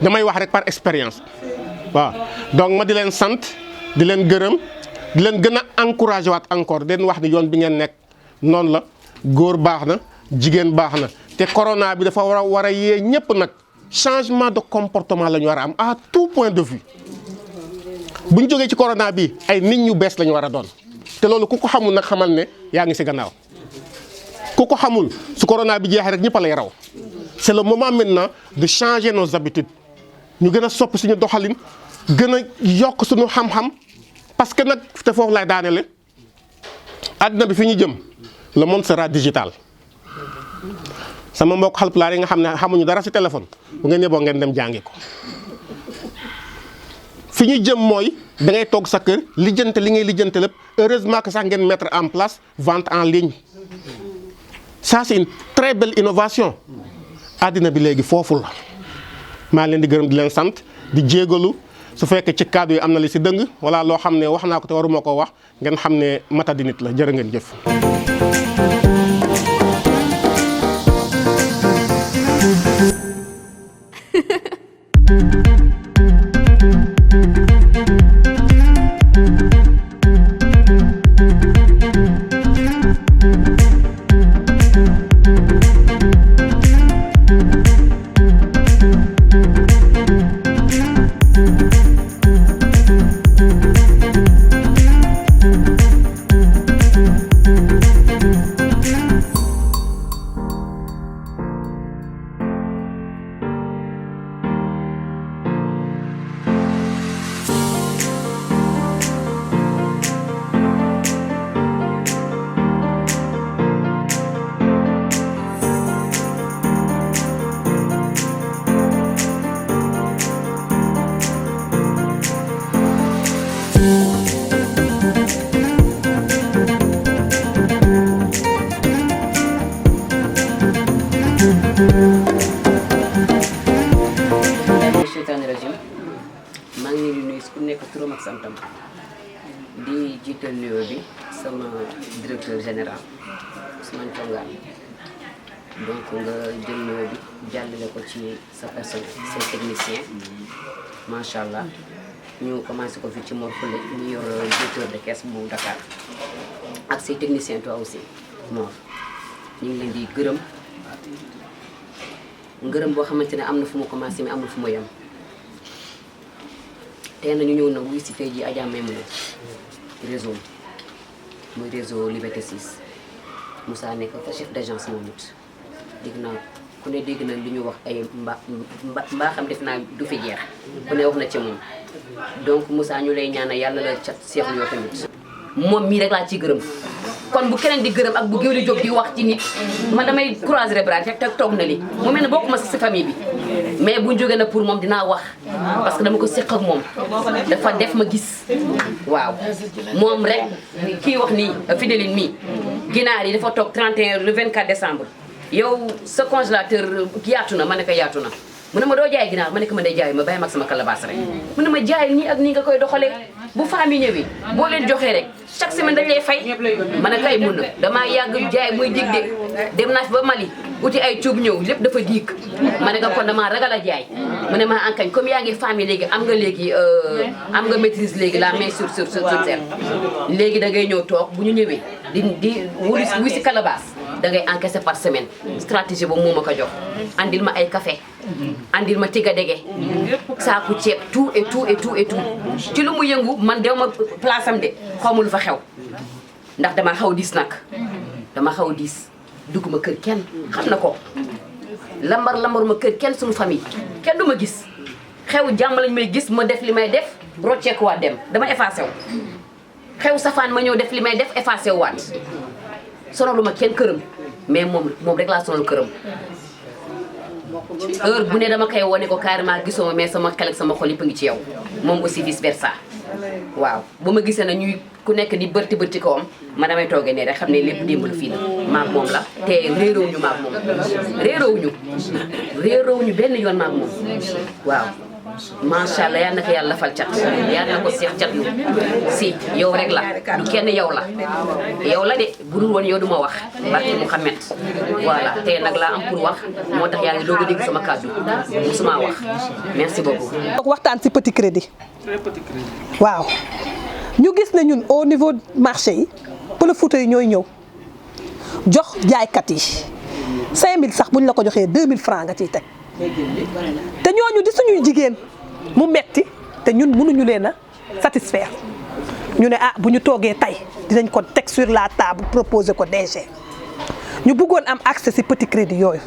damay wax rek par expérience waaw donc ma di leen sant di leen gërëm di leen gën a encouragé waat encore den wax ni yoon bi ngeen nekk noonu la góor baax na jigéen baax na te corona bi dafa war a yee ñëpp nag changement de comportement la ñu war a am à tout point de vue bu ñu jógee ci corona bi ay nit ñu bees la ñu war a doon te loolu ku ko xamul nag xamal ne yaa ngi si gannaaw ku ko xamul su corona bi jeexee rek ñëpp a lay raw c'est le moment maintenant de changer nos habitudes ñu gën a soppi suñu doxalin gën a yokk suñu xam-xam parce que nag te foofu lay daanele àddina bi fi ñu jëm le monde sera digital sama mbokk Haalpulaar yi nga xam ne xamuñu dara ci téléphone bu ngeen yeboo ngeen dem jàngi ko fi ñu jëm mooy da ngay toog sa kër lijjante li ngay lijjante lépp heureusement que sax ngeen mettre en place vente en ligne ça c'est une très belle innovation àddina bi léegi foofu la maa leen di gërëm di leen sant di jégalu su fekkee ci kaddu yi am na li ci dëng wala loo xam ne wax naa ko te waruma ko wax ngeen xam ne matadi nit la jërë ngeen jëf. maa ngi leen di nuyu ku nekk turam ak santam di jiital nuyoo bi sama directeur général Ousmane Thiongane donc nga jël nuyoo bi jàllale ko ci sa personne say technicien macha allah ñu commencé ko fi ci Mor Fële ñu yor directeur de caisse bu Dakar ak say technicien toi aussi Mor ñu ngi leen di ngërëm boo xamante ne am na fu mu commencé mais amul fu mu yem. tey nañu ñëw na wuy si tey ji Adja Maimouna réseau muy réseau Liberté 6 Moussa nekk fa chef d'agence moom it dégg naa ku ne dégg na li ñu wax ay mbaa xam def naa du fi jeex ku ne wax na ci moom donc Moussa ñu lay ñaanal yàlla la cat seexlu yoo tamit moom mii rek laa ciy gërëm kon bu keneen di gërëm ak bu géwél di jóg di wax ci nit man damay croiser les bras fekk toog na li mu mel ne bokkuma si famille bi mais bu jógee na pour moom dinaa wax parce que dama ko séq ak moom dafa def ma gis waaw moom rek kii wax nii Fidéline mii ginaar yi dafa toog 31 le 24 décembre yow sa congélateur yaatu na ma ne ko yaatu na mu ne ma doo jaay ginaar ma ne ko ma day jaay ma bàyyi mag sama calebasse rek mu ne ma jaay nii ak nii nga koy doxalee bu famille ñëwee boo leen joxee rek chaque semaine dañ lay fay ma ne kay mun na damaa yàgg jaay muy dig de dem naa fi ba Mali uti ay cuub ñëw lépp dafa diig ma ne ko kon damaa ragal a jaay mu ne ma ankañ comme yaa ngi famille léegi am nga maîtrise léegi la main sur terre léegi da ngay ñëw toog bu ñu ñëwee di wuy si calebasse da ngay encaisser par semaine stratégie boobu moo ma ko jox andil ma ay café andil ma tiga dege saaku ceeb tout et tout et tout et tout ci lu mu yëngu man dew ma place am de xaw ma lu fa xew ndax dama xaw diis nag dama xaw diis dugguma kër kenn xam na ko lambar ma kër kenn suñu famille kenn du ma gis xew jàmm lañ may gis ma def li may def rocceeku waat dem dama effacé wu xew safaan ma ñëw def li may def effacé wu waat sonalu ma kenn këram mais moom rek laa sonal këram heure bu ne dama koy wone ko carrément gisoo mais sama xel ak sama xol yëpp a ngi ci yow moom aussi vice versa waaw bu ma gisee na ñuy ku nekk di bërti kawam ma damay toogee ne rek xam ne lépp démb la fii la maag moom la te réeróowuñu maag moom réeróowuñu benn yoon maag moom waaw macha allah yal na ko yàlla fal cat yal na ko seex cat yu si yow rek la du kenn yow la de bu dul woon yow duma wax barke Mouhamed voilà tey nag laa am pour wax moo tax yaa ngi doog a dégg sama kàddu musuma wax merci beaucoup. donc waxtaan ci petit crédit waaw ñu gis ne ñun au niveau marché yi Pël Fuuta yi ñooy ñëw jox jaaykat yi 5000 sax buñ la ko joxee 2000 francs nga ciy teg te ñooñu di suñuy jigéen mu metti te ñun mënuñu leen a satisfaire ñu ne ah bu ñu toogee tey dinañ ko teg sur la table proposer ko DG ñu bëggoon am accès ci petit crédit yooyu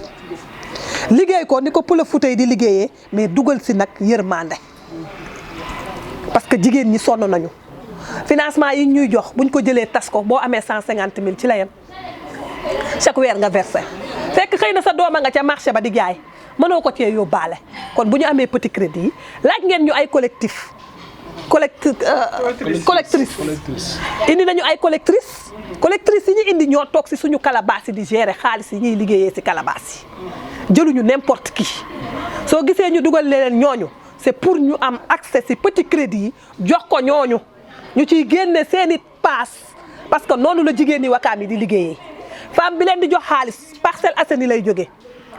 liggéey ko ni ko Pël Fuuta yi di liggéeyee mais dugal ci nag yërmande parce que jigéen ñi sonn nañu financement yi ñuy jox buñ ko jëlee tas ko boo amee 150 000 ci la yem chaque weer nga versé fekk xëy na sa dooma nga ca marché ba di jaay mënoo ko cee yóbbaale kon bu ñu amee petit crédit yi laaj ngeen ñu ay collectrice indi nañu ay collectrice yi ñu indi ñoo toog ci suñu calebasse yi di gérer xaalis yi ñuy liggéeyee ci calebasse yi jëluñu n'importe qui soo gisee ñu dugal leen ñooñu c'est pour ñu am accès ci petit crédit yi jox ko ñooñu ñu ciy génne seeni paas parce que noonu la jigéen ñi Wakaam yi di liggéeyee femme bi leen di jox xaalis Parcelles Assainies lay jógee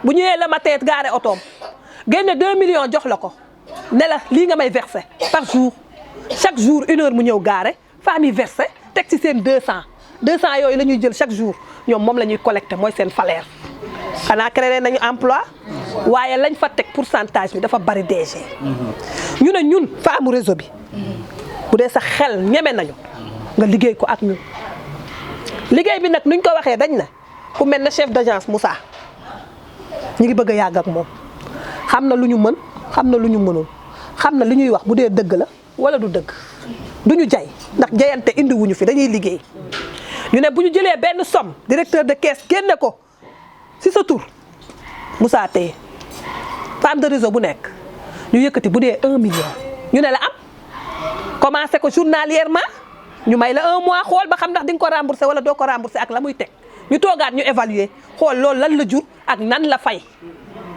bu ñëwee la ma teet gaare otoom génne 2 millions jox la ko ne la lii nga may versé par jour chaque jour 1 heure mu ñëw gaare femme yi versé teg ci seen 200 yooyu la ñuy jël chaque jour ñoom moom la ñuy collecté mooy seen salaire xanaa créé nañu emploi waaye lañ fa teg pourcentage bi dafa bari DG ñu ne ñun femme réseau bi bu dee sa xel ñeme nañu nga liggéey ko ak ñun liggéey bi nag nuñ ko waxee dañ na ku mel ne chef d'agence Moussa ñu ngi bëgg a yàgg ak moom xam na lu ñu mën xam na lu ñu mënul xam na li ñuy wax bu dee dëgg la wala du dëgg du ñu jay ndax jayante indi wuñu fi dañuy liggéey ñu ne bu ñu jëlee benn somme directeur de caisse génne ko ci sa tur Moussa tey femme de réseau bu nekk ñu yëkkati bu dee 1 million ñu ne la am commencé ko journalièrement ñu may la 1 mois xool ba xam ndax di nga ko rembourser wala doo ko rembourser ak la muy teg ñu toogaat ñu évaluer xool loolu lan la jur ak nan la fay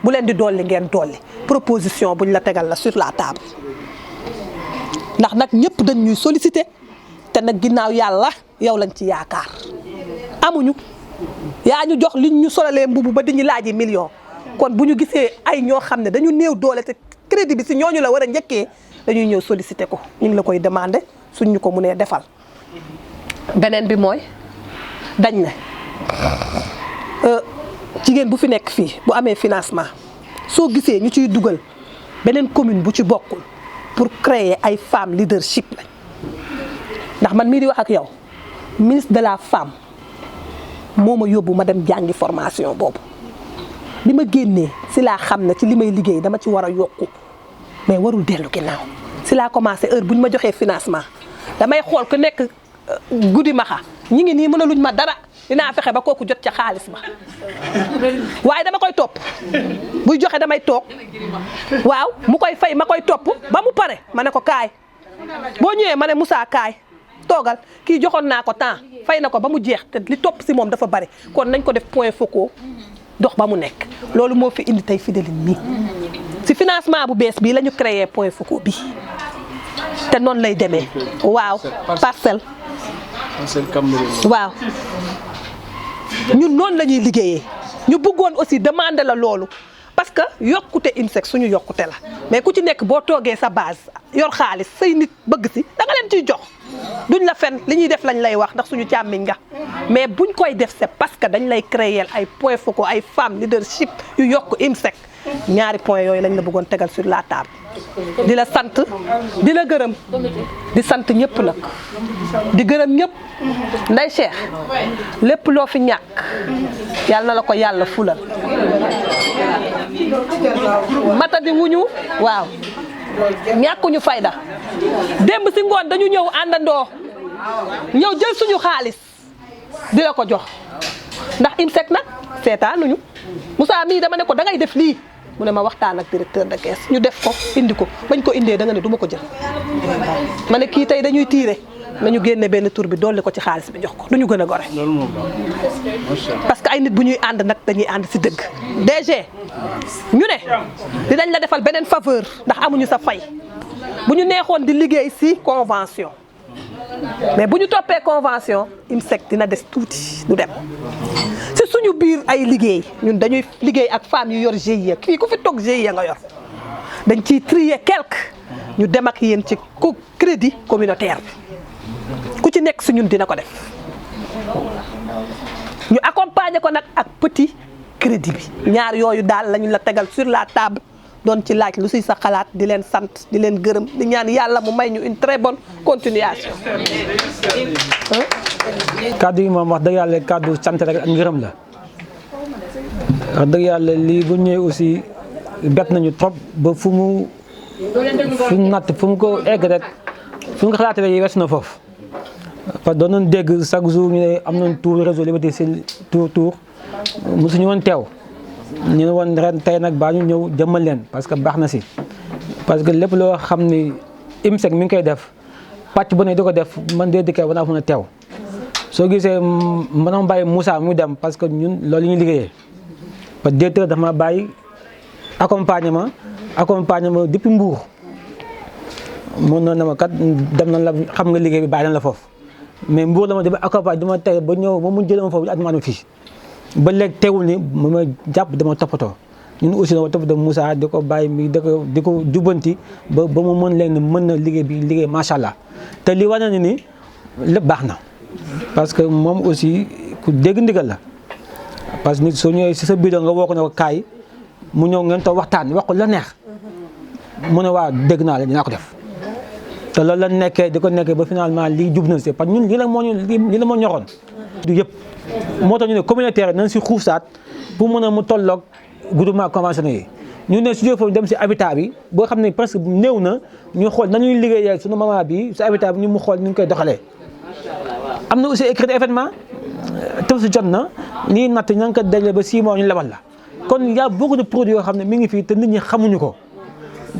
bu leen di dolli ngeen dolli proposition buñ la tegal la sur la table ndax nag ñëpp dañ ñuy solliciter te nag ginnaaw yàlla yow lañ ci yaakaar amuñu yaa ñu jox liñ ñu solalee mbubu ba di ñu laaji million kon bu ñu gisee ay ñoo xam ne dañu néew doole te crédit bi si ñooñu la war a njëkkee dañuy ñëw solliciter ko ñu ngi la koy demander suñ ñu ko mënee defal. beneen bi mooy dañ ne jigéen bu fi nekk fii bu amee financement soo gisee ñu ciy dugal beneen commune bu ci bokkul pour créer ay femmes leadership lañ ndax man mii di wax ak yow ministre de la femme moo ma yóbbu ma dem jàngi formation boobu bi ma génnee si laa xam ne ci li may liggéey dama ci war a yokku mais warul dellu ginnaaw si laa commencé heure bu ñu ma joxee financement damay xool ku nekk guddi maxa ñi ngi nii mënaluñ ma dara dinaa fexe ba kooku jot ca xaalis ba waaye dama koy topp buy joxe damay toog waaw mu koy fay ma koy topp ba mu pare ma ne ko kaay boo ñëwee ma ne Moussa kaay toogal kii joxoon naa ko temps fay na ko ba mu jeex te li topp si moom dafa bari kon nañ ko def point focaux dox ba mu nekk loolu moo fi indi tey Fideline mi si financement bu bees bii la ñu créé point focaux bi te noonu lay demee waaw parcelle waaw ñun noonu la ñuy liggéeyee ñu bëggoon aussi demander la loolu parce que yokkute IMSEC suñu yokkute la mais ku ci nekk boo toogee sa base yor xaalis say nit bëgg si da nga leen ciy jox duñ la fen li ñuy def lañ lay wax ndax suñu càmmiñ nga mais buñ koy def c'est parce que dañ lay créer ay points focaux ay femmes leadership yu yokk IMSEC ñaari points yooyu lañ la bëggoon tegal sur la table di la sant di la gërëm di sant ñëpp nag di gërëm ñëpp nday Cheikh lépp loo fi ñàkk yàlla na la ko yàlla fulal mata di wuñu waaw ñàkkuñu fayda démb si ngoon dañu ñëw àndandoo ñëw jël suñu xaalis di la ko jox ndax IMSEC nag seetaanuñu Moussa mii dama ne ko dangay def lii mu ne ma waxtaan ak directeur de caisse ñu def ko indi ko bañ ko indee da nga ne du ma ko jël ma ne kii tey dañuy tiire nañu génne benn tur bi dolli ko ci xaalis bi jox ko du ñu gën a gore parce que ay nit bu ñuy ànd nag dañuy ànd si dëgg DG ñu ne dinañ la defal beneen faveur ndax amuñu sa fay bu ñu neexoon di liggéey si convention mais bu ñu toppee convention IMSEC dina des tuuti du dem si suñu biir ay liggéey ñun dañuy liggéey ak femmes yu yor GIE kii ku fi toog GIE nga yor dañ ciy trier quelque ñu dem ak yéen ci crédit communautaire bi ku ci nekk si ñun dina ko def ñu accompagner ko nag ak petit crédit bi ñaar yooyu daal lañu la tegal sur la table doon ci laaj lu siy sa xalaat di leen sant di leen gërëm di ñaan yàlla mu may ñu une très bonne continuation. kaddu yi moom wax dëgg yàlla kaddu sant rek ak ngërëm la wax dëgg yàlla lii bu ñëwee aussi bett nañu trop ba fu mu natt fu mu ko egg rek fu mu ko xalaatee rek weesu na foofu parce que doon nañ dégg chaque jour ñu ne am nañ tour réseau Liberté si tour mosuñu woon teew. ñu ne woon ren tey nag baa ñu ñëw jëmmal leen parce que baax na si parce que lépp loo xam ni IMSEC mi ngi koy def pàcc bu ne di ko def man de dikkee war naa mën a teew soo gisee mënoo bàyyi Moussa muy dem parce que ñun loolu ñuy liggéeyee parce que directeur dafa ma bàyyi accompagnement depuis Mbour mun na ma kat dem na la xam nga liggéey bi bàyyi na la foofu mais Mbour la ma dem accompagné dama tey ba ñëw ba mu jëlee ma foofu at fii ba léegi teewul ni mu ma jàpp dama toppatoo ñun aussi dama toppatoo Moussa di ko bàyyi mi di ko jubbanti ba mu mën leen mën na liggéey bi liggéey macha allah te li wane na ni lépp baax na parce que moom aussi ku dégg ndigal la parce que nit soo ñëwee si sa bidon nga woo ko ne ko kaay mu ñëw ngeen toog waxtaan wax ko la neex mu ne waa dégg naa la dinaa ko def te loolu la nekkee di ko nekkee ba finalement lii jub na si parce que ñun lii la moo ñoroon du yëpp moo tax ñu ne communautaire nañ si xuusaat pour mën a mu tolloog groupement conventionnel yi ñu ne studio foofu dem si habitat bi boo xam ne presque néew na ñu xool nañuy liggéeyee ak sunu maman bi si habitat bi ñu mu xool ni ñu koy doxalee. am na aussi écrit événement tëb si jot na lii natt ña nga ko dajale ba 6 mois ñu lebal la kon y a beaucoup de produits yoo xam ne mi ngi fii te nit ñi xamuñu ko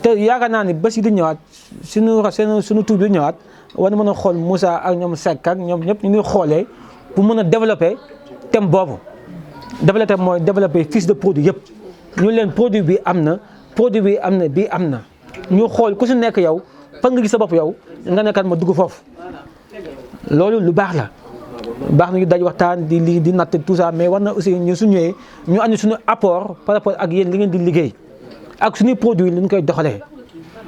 te yaakaar naa ne bés yi di ñëwaat suñu tur bi di ñëwaat war na mën a xool Moussa ak ñoom Seck ak ñoom ñëpp ñu ngi xoolee. pour mën a développer thème boobu développer mooy développer fiche de produit yëpp ñu leen produit bi am na bii am na ñu xool ku si nekk yow fan nga gis sa bopp yow nga nekkat ma dugg foofu loolu lu baax la baax na ñu daj waxtaan di lii di natt tout ça mais war na aussi ñu su ñëwee ñu andi suñu apport par rapport ak yéen li ngeen di liggéey ak suñuy produit li ñu koy doxalee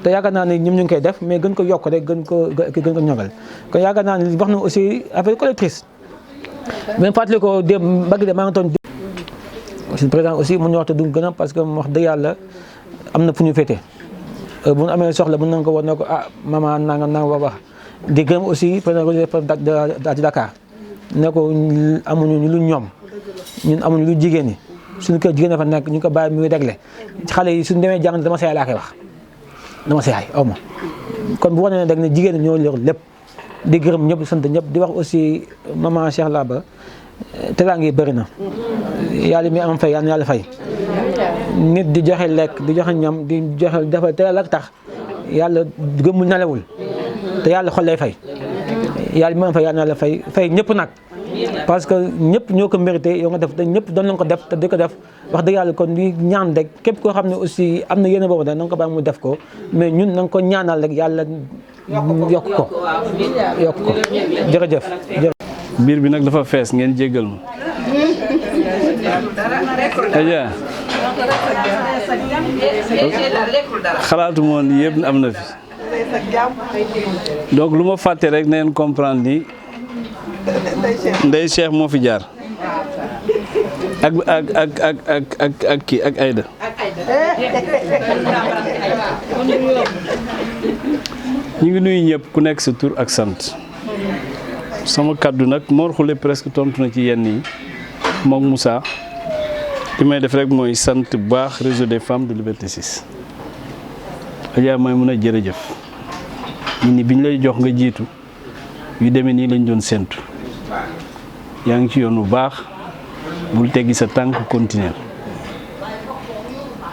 te yaakaar naa ne ñoom ñu ngi koy def mais gën ko yokk rek gën ko ñogal kon yaakaar naa ne wax na aussi affaire collectrice même fàttali ko démb mbagg de maa ngi toon suñu président aussi mu ñu wax te du gën a parce que wax dëgg yàlla am na fu ñu féete bu ñu amee soxla mën nañ ko war ne ko maman nanga wax di gërëm aussi président de Dakar ne ko amuñu lu ñoom ñun amuñu lu jigéen ñi suñu kër jigéen dafa nekk ñu ko bàyyi muy réglé xale yi suñu demee jàng dama seey laa koy wax dama seey aw ma kon bu wane ne rek ne jigéen ñi ñoo yor lépp di gërëm ñëpp di sant ñëpp di wax aussi maman Cheikh Laba teraanga yi bëri na yàlla mi am fay yàlla na yàlla fay nit di joxe lekk di joxe ñam di joxe dafa te yàlla tax yàlla gëmul nelawul te yàlla xol lay fay yàlla mi am fay yàlla na yàlla fay ñëpp nag parce que ñëpp ñoo ko mérité yow nga def ñëpp doon lañ ko def te di ko def wax dëgg yàlla kon di ñaan rek képp koo xam ne aussi am na yéene boobu nag na nga ko bàyyi mu def ko mais ñun na nga ko ñaanal rek yàlla yokk ko jërëjëf. biir bi nag dafa fees ngeen jéggal ma. Adja xalaatu moon yëpp am na fi donc lu ma fàtte rek na ngeen comprendre ni Ndeye Cheikh moo fi jaar ak kii ak Aïda ñu ngi nuyu ñëpp ku nekk sa tur ak sant sama kaddu nag Mor Khoule presque tontu na ci yenn yi moom Moussa li may def rek mooy sant bu baax réseau des femmes de Liberté 6 Adja may mun a jërëjëf nit ñi biñ lay jox nga jiitu yu demee nii lañ doon séntu yaa ngi ci yoon bu baax bul teggi sa tànk continuer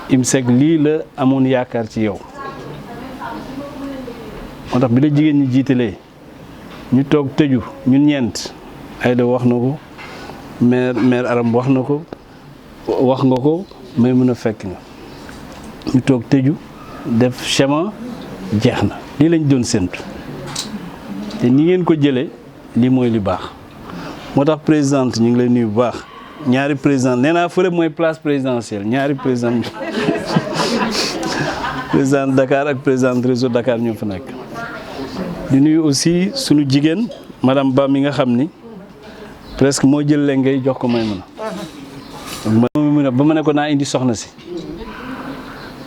IMSEC lii la amoon yaakaar ci yow moo tax bi la jigéen ñi jiitalee ñu toog tëju ñun ñeent Aïda wax na ko maire Aram wax na ko wax nga ko may mën a fekk nga ñu toog tëju def schéma jeex na lii lañ doon séntu te ni ngeen ko jëlee lii mooy li baax moo tax présidente ñu ngi lay nuyu bu baax ñaari président nee naa fële mooy place présidentielle ñaari président président Dakar ak président réseau Dakar ñoo fa nekk di nuyu aussi sunu jigéen madame Ba mi nga xam ni presque moo jël leen ngay jox ko may mën a ba ma ne ko naa indi soxna si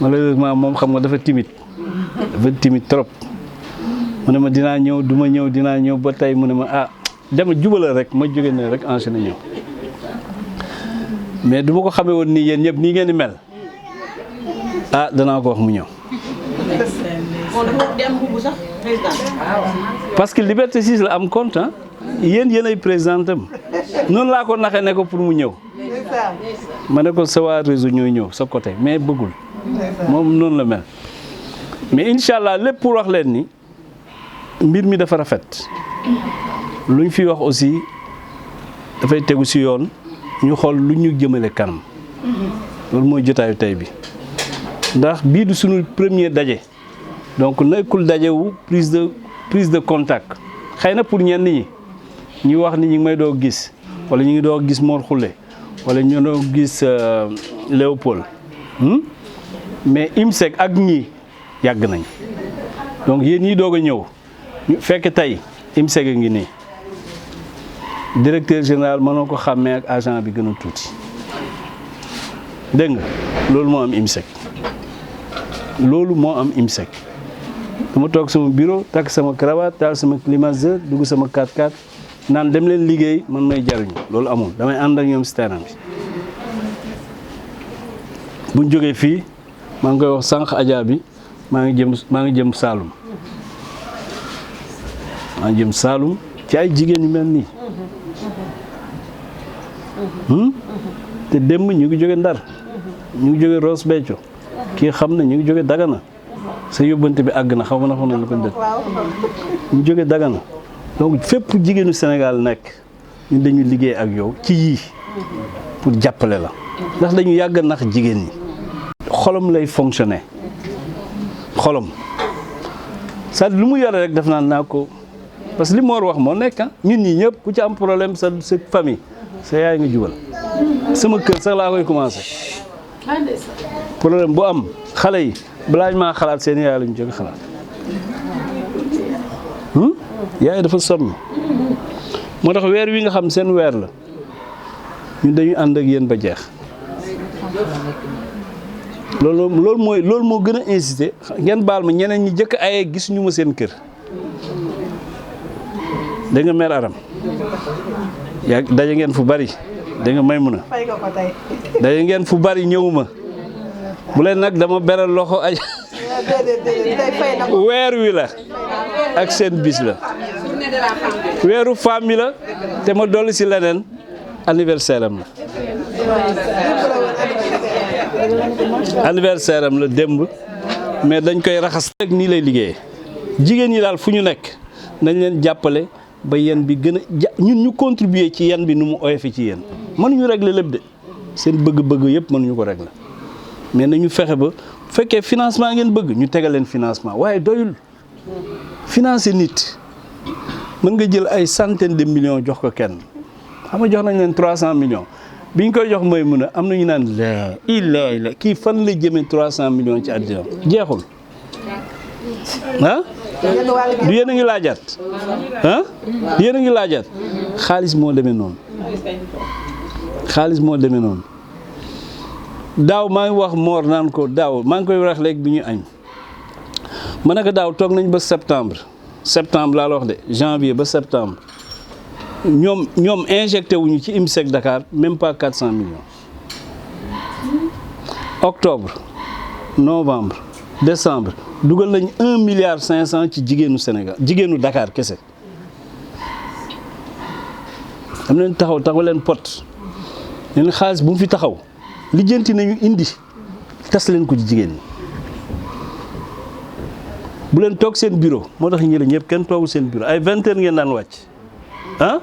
malheureusement moom xam nga dafa timide trop mu ne ma dinaa ñëw du ma ñëw dinaa ñëw ba tey mu ne ma ah dama jubala rek ma jóge ne rek enchaîné ñëw mais du ma ko xamee woon nii yéen ñëpp nii ngeen di mel ah danaa ko wax mu ñëw. parce que Liberté 6 la am compte yéen ay présentam noonu laa ko naxee ne ko pour mu ñëw ma ne ko sa waa réseau ñooy ñëw sa côté mais bëggul moom noonu la mel mais incha allah lépp pour wax leen ni mbir mi dafa rafet luñ fi wax aussi dafay tegu ci yoon ñu xool lu ñu jëmale kanam loolu mooy jotaayu tey bi ndax bii du suñu premier daje donc nekkul dajewu prise de contact xëy na pour ñenn ñi ñu wax ni ñu ngi may doo gis wala ñu ngi doo gis Mor Khoule wala ñu doo gis Léopold mais IMSEC ak ñii yàgg nañ donc yéen ñii doog a ñëw ñu fekk tey IMSEC a ngi nii directeur général mënoo ko xàmmee ak agent bi gën a tuuti dégg nga loolu moo am IMSEC loolu moo am IMSEC dama toog sama bureau takk sama cravate taal sama climatiseur dugg sama 4x4 naan dem leen liggéey man may jariñu loolu amul damay ànd ak ñoom si terrain bi buñ jógee fii maa ngi koy wax sànq Adja bi maa ngi jëm Saalum ci ay jigéen yu mel nii te démb ñu ngi jóge Ndar ñu ngi jóge Ross Béthio kii xam na ñu ngi jóge Dagana sa yóbbante bi àgg na xaw ma na xam na lu ko def ñu jóge Dagana donc fépp jigéenu Sénégal nekk ñun dañu liggéey ak yow ci yii pour jàppale la ndax dañu yàgg nax jigéen ñi xolom lay fonctionner xolom c'est-à-dire lu mu yore rek def naa ko parce que li Mor wax moo nekk ñun ñi ñëpp ku ci am problème sa famille sa yaay nga jubal sama kër sax laa koy commencé problème bu am xale yi balaa ñu maa xalaat seen yaay la ñu jóge xalaat yaay dafa sonn moo tax weer wi nga xam seen weer la ñun dañuy ànd ak yéen ba jeex loolu moo gën a incité ngeen baal ma ñeneen ñi jëkk ayee gis ñu ma seen kër da nga mère Aram yaa daje ngeen fu bari da nga may mun a daje ngeen fu bari ñëwuma bu leen nag dama beral loxo ay weer wi la ak seen bis la weeru femme la te ma dolli si leneen anniversaire am la démb mais dañ koy raxas rek nii lay liggéeyee jigéen ñi daal fu ñu nekk nañ leen jàppale ba yen bi gën a ñun ñu contribuer ci yen bi nu mu oyofe ci yéen mënuñu régler lépp de seen bëgg-bëgg yëpp mënuñu ko régler mais nañu fexe ba fekkee financement ngeen bëgg ñu tegal leen financement waaye doyul financer nit mën nga jël ay centaines de millions jox ko kenn xam nga jox nañ leen 300 millions biñ koy jox mooy mun a am na ñu naan la kii fan la jëmee 300 millions ci àddina jeexul du yéen a ngi laajaat du yéen a ngi laajaat xaalis moo demee noonu daaw maa ngi wax Mor naan ko daaw maa ngi koy wax léegi bi ñuy añ ma ne ko daaw toog nañ ba septembre laa la wax de janvier ba septembre ñoom injecté wuñu ci IMSEC Dakar même pas 400 millions octobre novembre décembre dugal nañ 1,5 milliard ci jigéenu Sénégal jigéenu Dakar kese am nañ taxaw leen pot leen xaalis bu mu fi taxaw lijjanti nañu indi tas leen ko ci jigéen ñi bu leen toog seen bureau moo tax ñi la ñëpp kenn toogul seen bureau ay 20 heures ngeen daan wàcc ah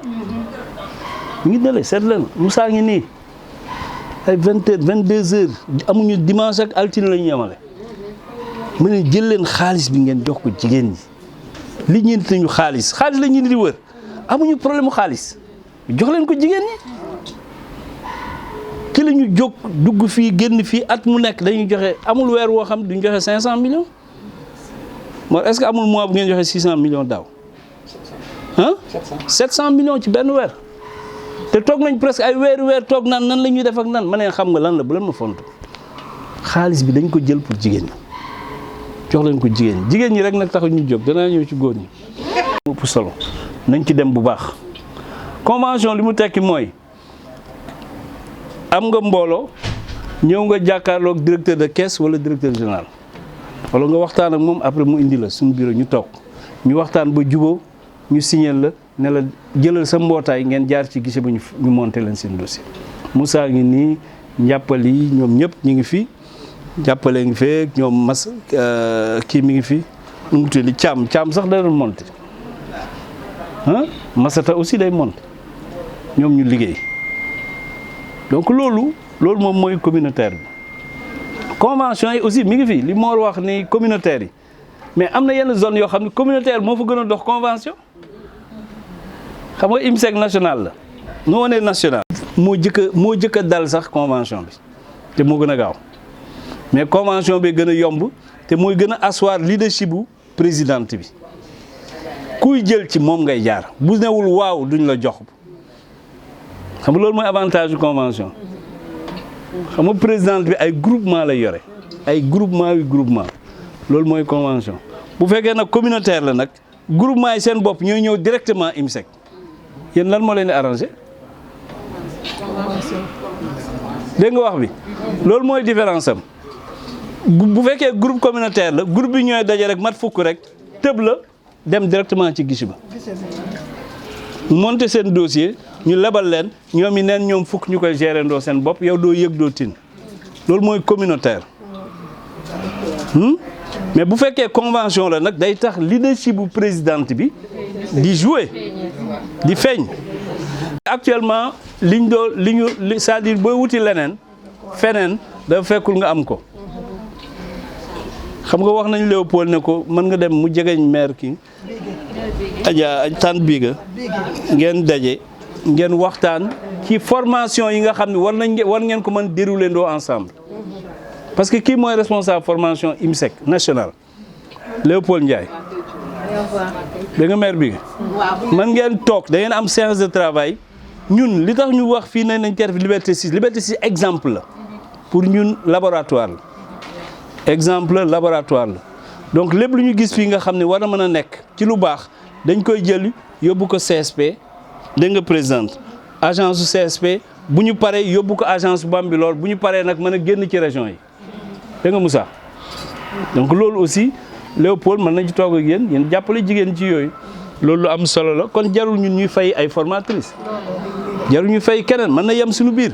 ñu ngi ne seet leen Moussa ngi nii ay 20 heures 22 heures amuñu dimanche ak altine la ñu yemale mu ne jël leen xaalis bi ngeen jox ko jigéen ñi li ñeenti nañu xaalis la ñu di wër amuñu problème mu xaalis jox leen ko jigéen ñi ki la ñu jóg dugg fii génn fii at mu nekk dañuy joxe amul weer woo xam duñ joxe 500 millions moo est-ce que amul mois bu ngeen joxe 600 millions daaw ah 700 millions ci benn weer te toog nañ presque ay weer toog nan la ñuy def ak nan ma ne xam nga lan la bu leen ma fontu xaalis bi dañ ko jël pour jigéen ñi jox leen ko jigéen ñi rek nag taxu ñu jóg danaa ñëw ci góor ñi ëpp solo nañ ci dem bu baax convention li mu tekki mooy am nga mbooloo ñëw nga jàkkaarloog directeur de caisse wala directeur général wala nga waxtaan ak moom après mu indi la suñu bureau ñu toog ñu waxtaan ba juboo ñu signal la ne la jëlal sa mbootaay ngeen jaar ci guichet ba ñu monté leen seen dossier Moussa ngi nii njàppal yi ñoom ñëpp ñu ngi fi jàppale ngi fee ñoom mas kii mi ngi fi nu mu tudd caam sax da doon monté ah Masata aussi day monté ñoom ñu liggéey donc loolu moom mooy communautaire bi convention yi aussi mi ngi fi li Mor wax ni communautaire yi mais am na yenn zone yoo xam ne communautaire moo fa gën a dox convention xam nga IMSEC national la nu wonee national moo jëkk a dal sax convention bi te moo gën a gaaw mais convention bi gën a yomb te mooy gën a asseoir leadership bu présidente bi kuy jël ci moom ngay jaar bu newul waaw duñ la jox xam nga loolu mooy avantage du convention xam nga présidente bi ay groupement lay yore ay groupement loolu mooy convention bu fekkee nag communautaire la nag groupement yi seen bopp ñooy ñëw directement IMSEC yéen lan moo leen di arrangé dégg nga wax bi loolu mooy différence am bu fekkee groupe communautaire la groupe bi ñooy daje rek mat fukk rek tëb la dem directement ci guichet ba monter seen dossier ñu lebal leen ñoom yi neen ñoom fukk ñu koy gérer ndoo seen bopp yow doo yëg doo tin loolu mooy communautaire mais bu fekkee convention la nag day tax leadership bu présidente bi di jouer di feeñ actuellement c'est-à-dire booy wuti leneen feneen dafa fekkul nga am ko xam nga wax nañ Léopold ne ko mën nga dem mu jegeñ maire ki Adja Tane Biga ngeen daje ngeen waxtaan ci formation yi nga xam ne war ngeen ko mën dérouler ndoo ensemble parce que kii mooy responsable formation IMSEC national Léopold Ndiaye da nga maire Biga man ngeen toog da ngeen am séance de travail ñun li tax ñu wax fii nañ ter fi Liberté 6 exemple la pour ñun laboratoire la exemple laboratoire la donc lépp lu ñu gis fii nga xam ne war na mën a nekk ci lu baax dañ koy jël yóbbu ko CSP dégg nga présidente agence su CSP bu ñu paree yóbbu ko agence Bambilor bu ñu paree nag mën a génn ci région yi dégg nga Moussa donc loolu aussi Léopold mën nañ ci toog ak yéen jàppale jigéen ci yooyu loolu lu am solo la kon jarul ñun ñuy fay ay formatrice jarul ñu fay keneen mën na yem suñu biir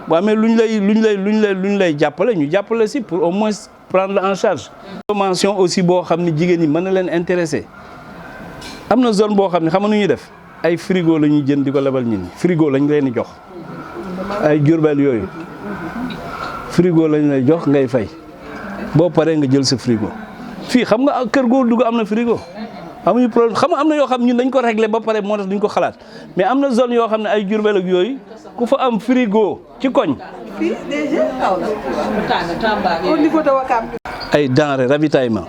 bu amee luñ lay jàppale ñu jàppale si pour au moins prendre en charge. formation aussi boo xam ne jigéen ñi mën na leen intéressé am na zone boo xam ne xam nga nu ñuy def ay frigo la ñuy jënd di ko lebal ñun frigo lañ leen di jox ay Jurbel yooyu frigo lañ lay jox ngay fay boo paree nga jël sa frigo fii xam nga kër goo dugg am na frigo. amuñu problème xam nga am na yoo xam ñun dañ ko réglé ba pare moo tax duñ ko xalaat mais am na zone yoo xam ne ay Jurbel ak yooyu ku fa am frigo ci koñ. ay denrées ravitaillement.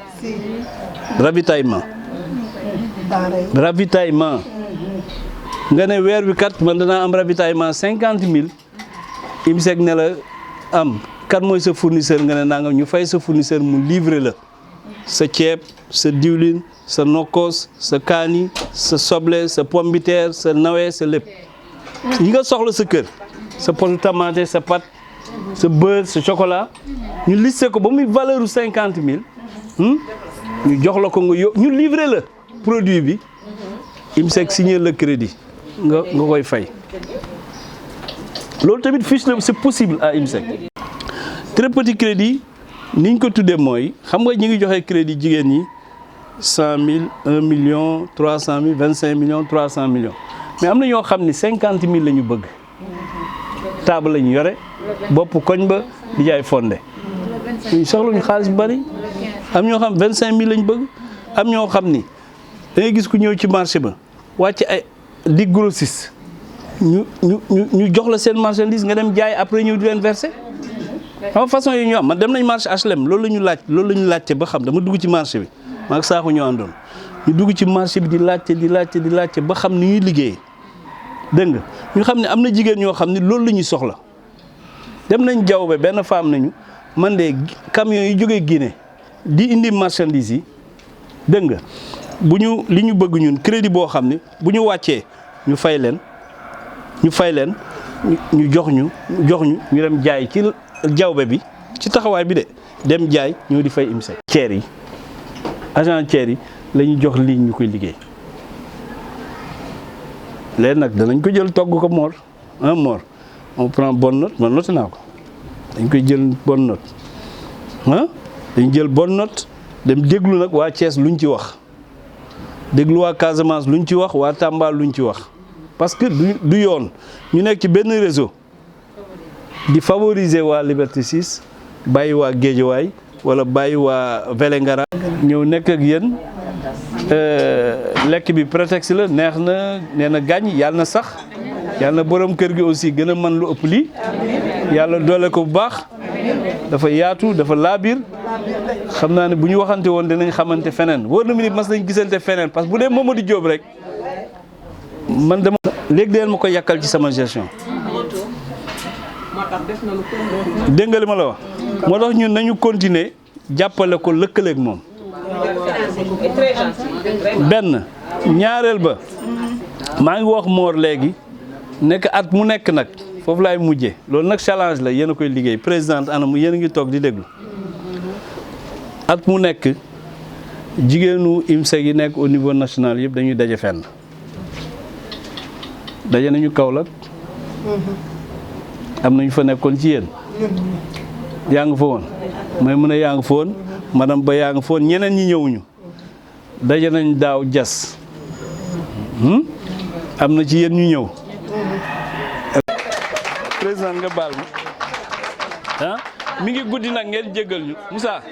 nga ne weer bi kat man danaa am ravitaillement 50 000 IMSEC ne la am kan mooy sa fournisseur nga ne nangam ñu fay sa fournisseur mu livrer la sa ceeb sa diwlin. sa nokkos sa kaani sa soble sa pomme de terre sa nawe sa lépp yi nga soxla sa kër sa potu tomate sa pâte sa beurre sa chocolat ñu listé ko ba muy valeur u 50 000 ñu jox la ko nga ñu livré la produit bi IMSEC signé le crédit nga koy fay loolu tamit fiche la c'est possible à IMSEC très petit crédit niñ ko tuddee mooy xam nga ñi ngi joxe crédit jigéen ñi 100 000 1 million 300 000 25 millions 300 millions mais am na ñoo xam ni 50 000 la ñu bëgg table la ñu yore bopp koñ ba di jaay fonde ñu soxla ñu xaalis bu bari am ñoo xam 25 000 la ñu bëgg am ñoo xam ni da ngay gis ku ñëw ci marché ba wàcc ay di grossiste ñu jox la seen marchandise nga dem jaay après ñëw di leen verser xam façon yi ñu am man dem nañ marché HLM loolu la ñu laajte ba xam dama dugg ci marché bi maa ngi saako ñoo àndoon ñu dugg ci marché bi di laajte ba xam ni ñuy liggéeyee dégg nga ñu xam ne am na jigéen ñoo xam ne loolu la ñuy soxla dem nañ jaww ba benn femme nañu man de camion yi jógee Guinée di indi marchandise yi dégg nga li ñu bëgg ñun crédit boo xam ne bu ñu wàccee ñu fay leen ñu jox ñu dem jaay ci jawbe bi ci taxawaay bi de dem jaay ñoo di fay IMSEC. ceer yi agent ceer yi la ñu jox ligne ñu koy liggéey léegi nag danañ ko jël togg ko Mor on prend bonne note man noté naa ko dañ koy jël bonne note dañ jël bonne note dem déglu nag waa Thiès luñ ci wax déglu waa Casamance luñ ci wax waa Tamba luñ ci wax parce que du yoon ñu nekk ci benn réseau di favoriser waa Liberté 6 bàyyi waa Guédiawaye wala bàyyi waa Vélingara ñëw nekk ak yéen lekk bi prétexte la neex na nee na gàññ yàlla na sax yàlla na borom kër gi aussi gën a mën lu ëpp lii yàlla doole ko bu baax dafa yaatu dafa laabir xam naa ne bu ñu waxante woon dinañ xamante feneen wóor na mi ni mas nañ gisante feneen parce que bu dee Mamadou Diop rek man dama léegi deen ma ko yàkkal ci sama gestion dégg nga li ma la wax moo tax ñun nañu continuer jàppale ko lëkkaleeg moom benn ñaareel ba maa ngi wax Mor léegi nekk at mu nekk nag foofu laay mujjee loolu nag challenge la yéen a koy liggéey présidente anam yéen a ngi toog di déglu at mu nekk jigéenu IMSEC yi nekk au niveau national yëpp dañuy daje fenn daje nañu Kaolack am nañu fa nekkoon ci yéen yaa ngi fa woon may mën a yaa ngi fa woon madame Ba yaa ngi fa woon ñeneen ñi ñëwuñu daje nañ daaw jas am na ci yéen ñu ñëw président nga baal ma mi ngi guddi nag ngeen jéggal ñu Moussa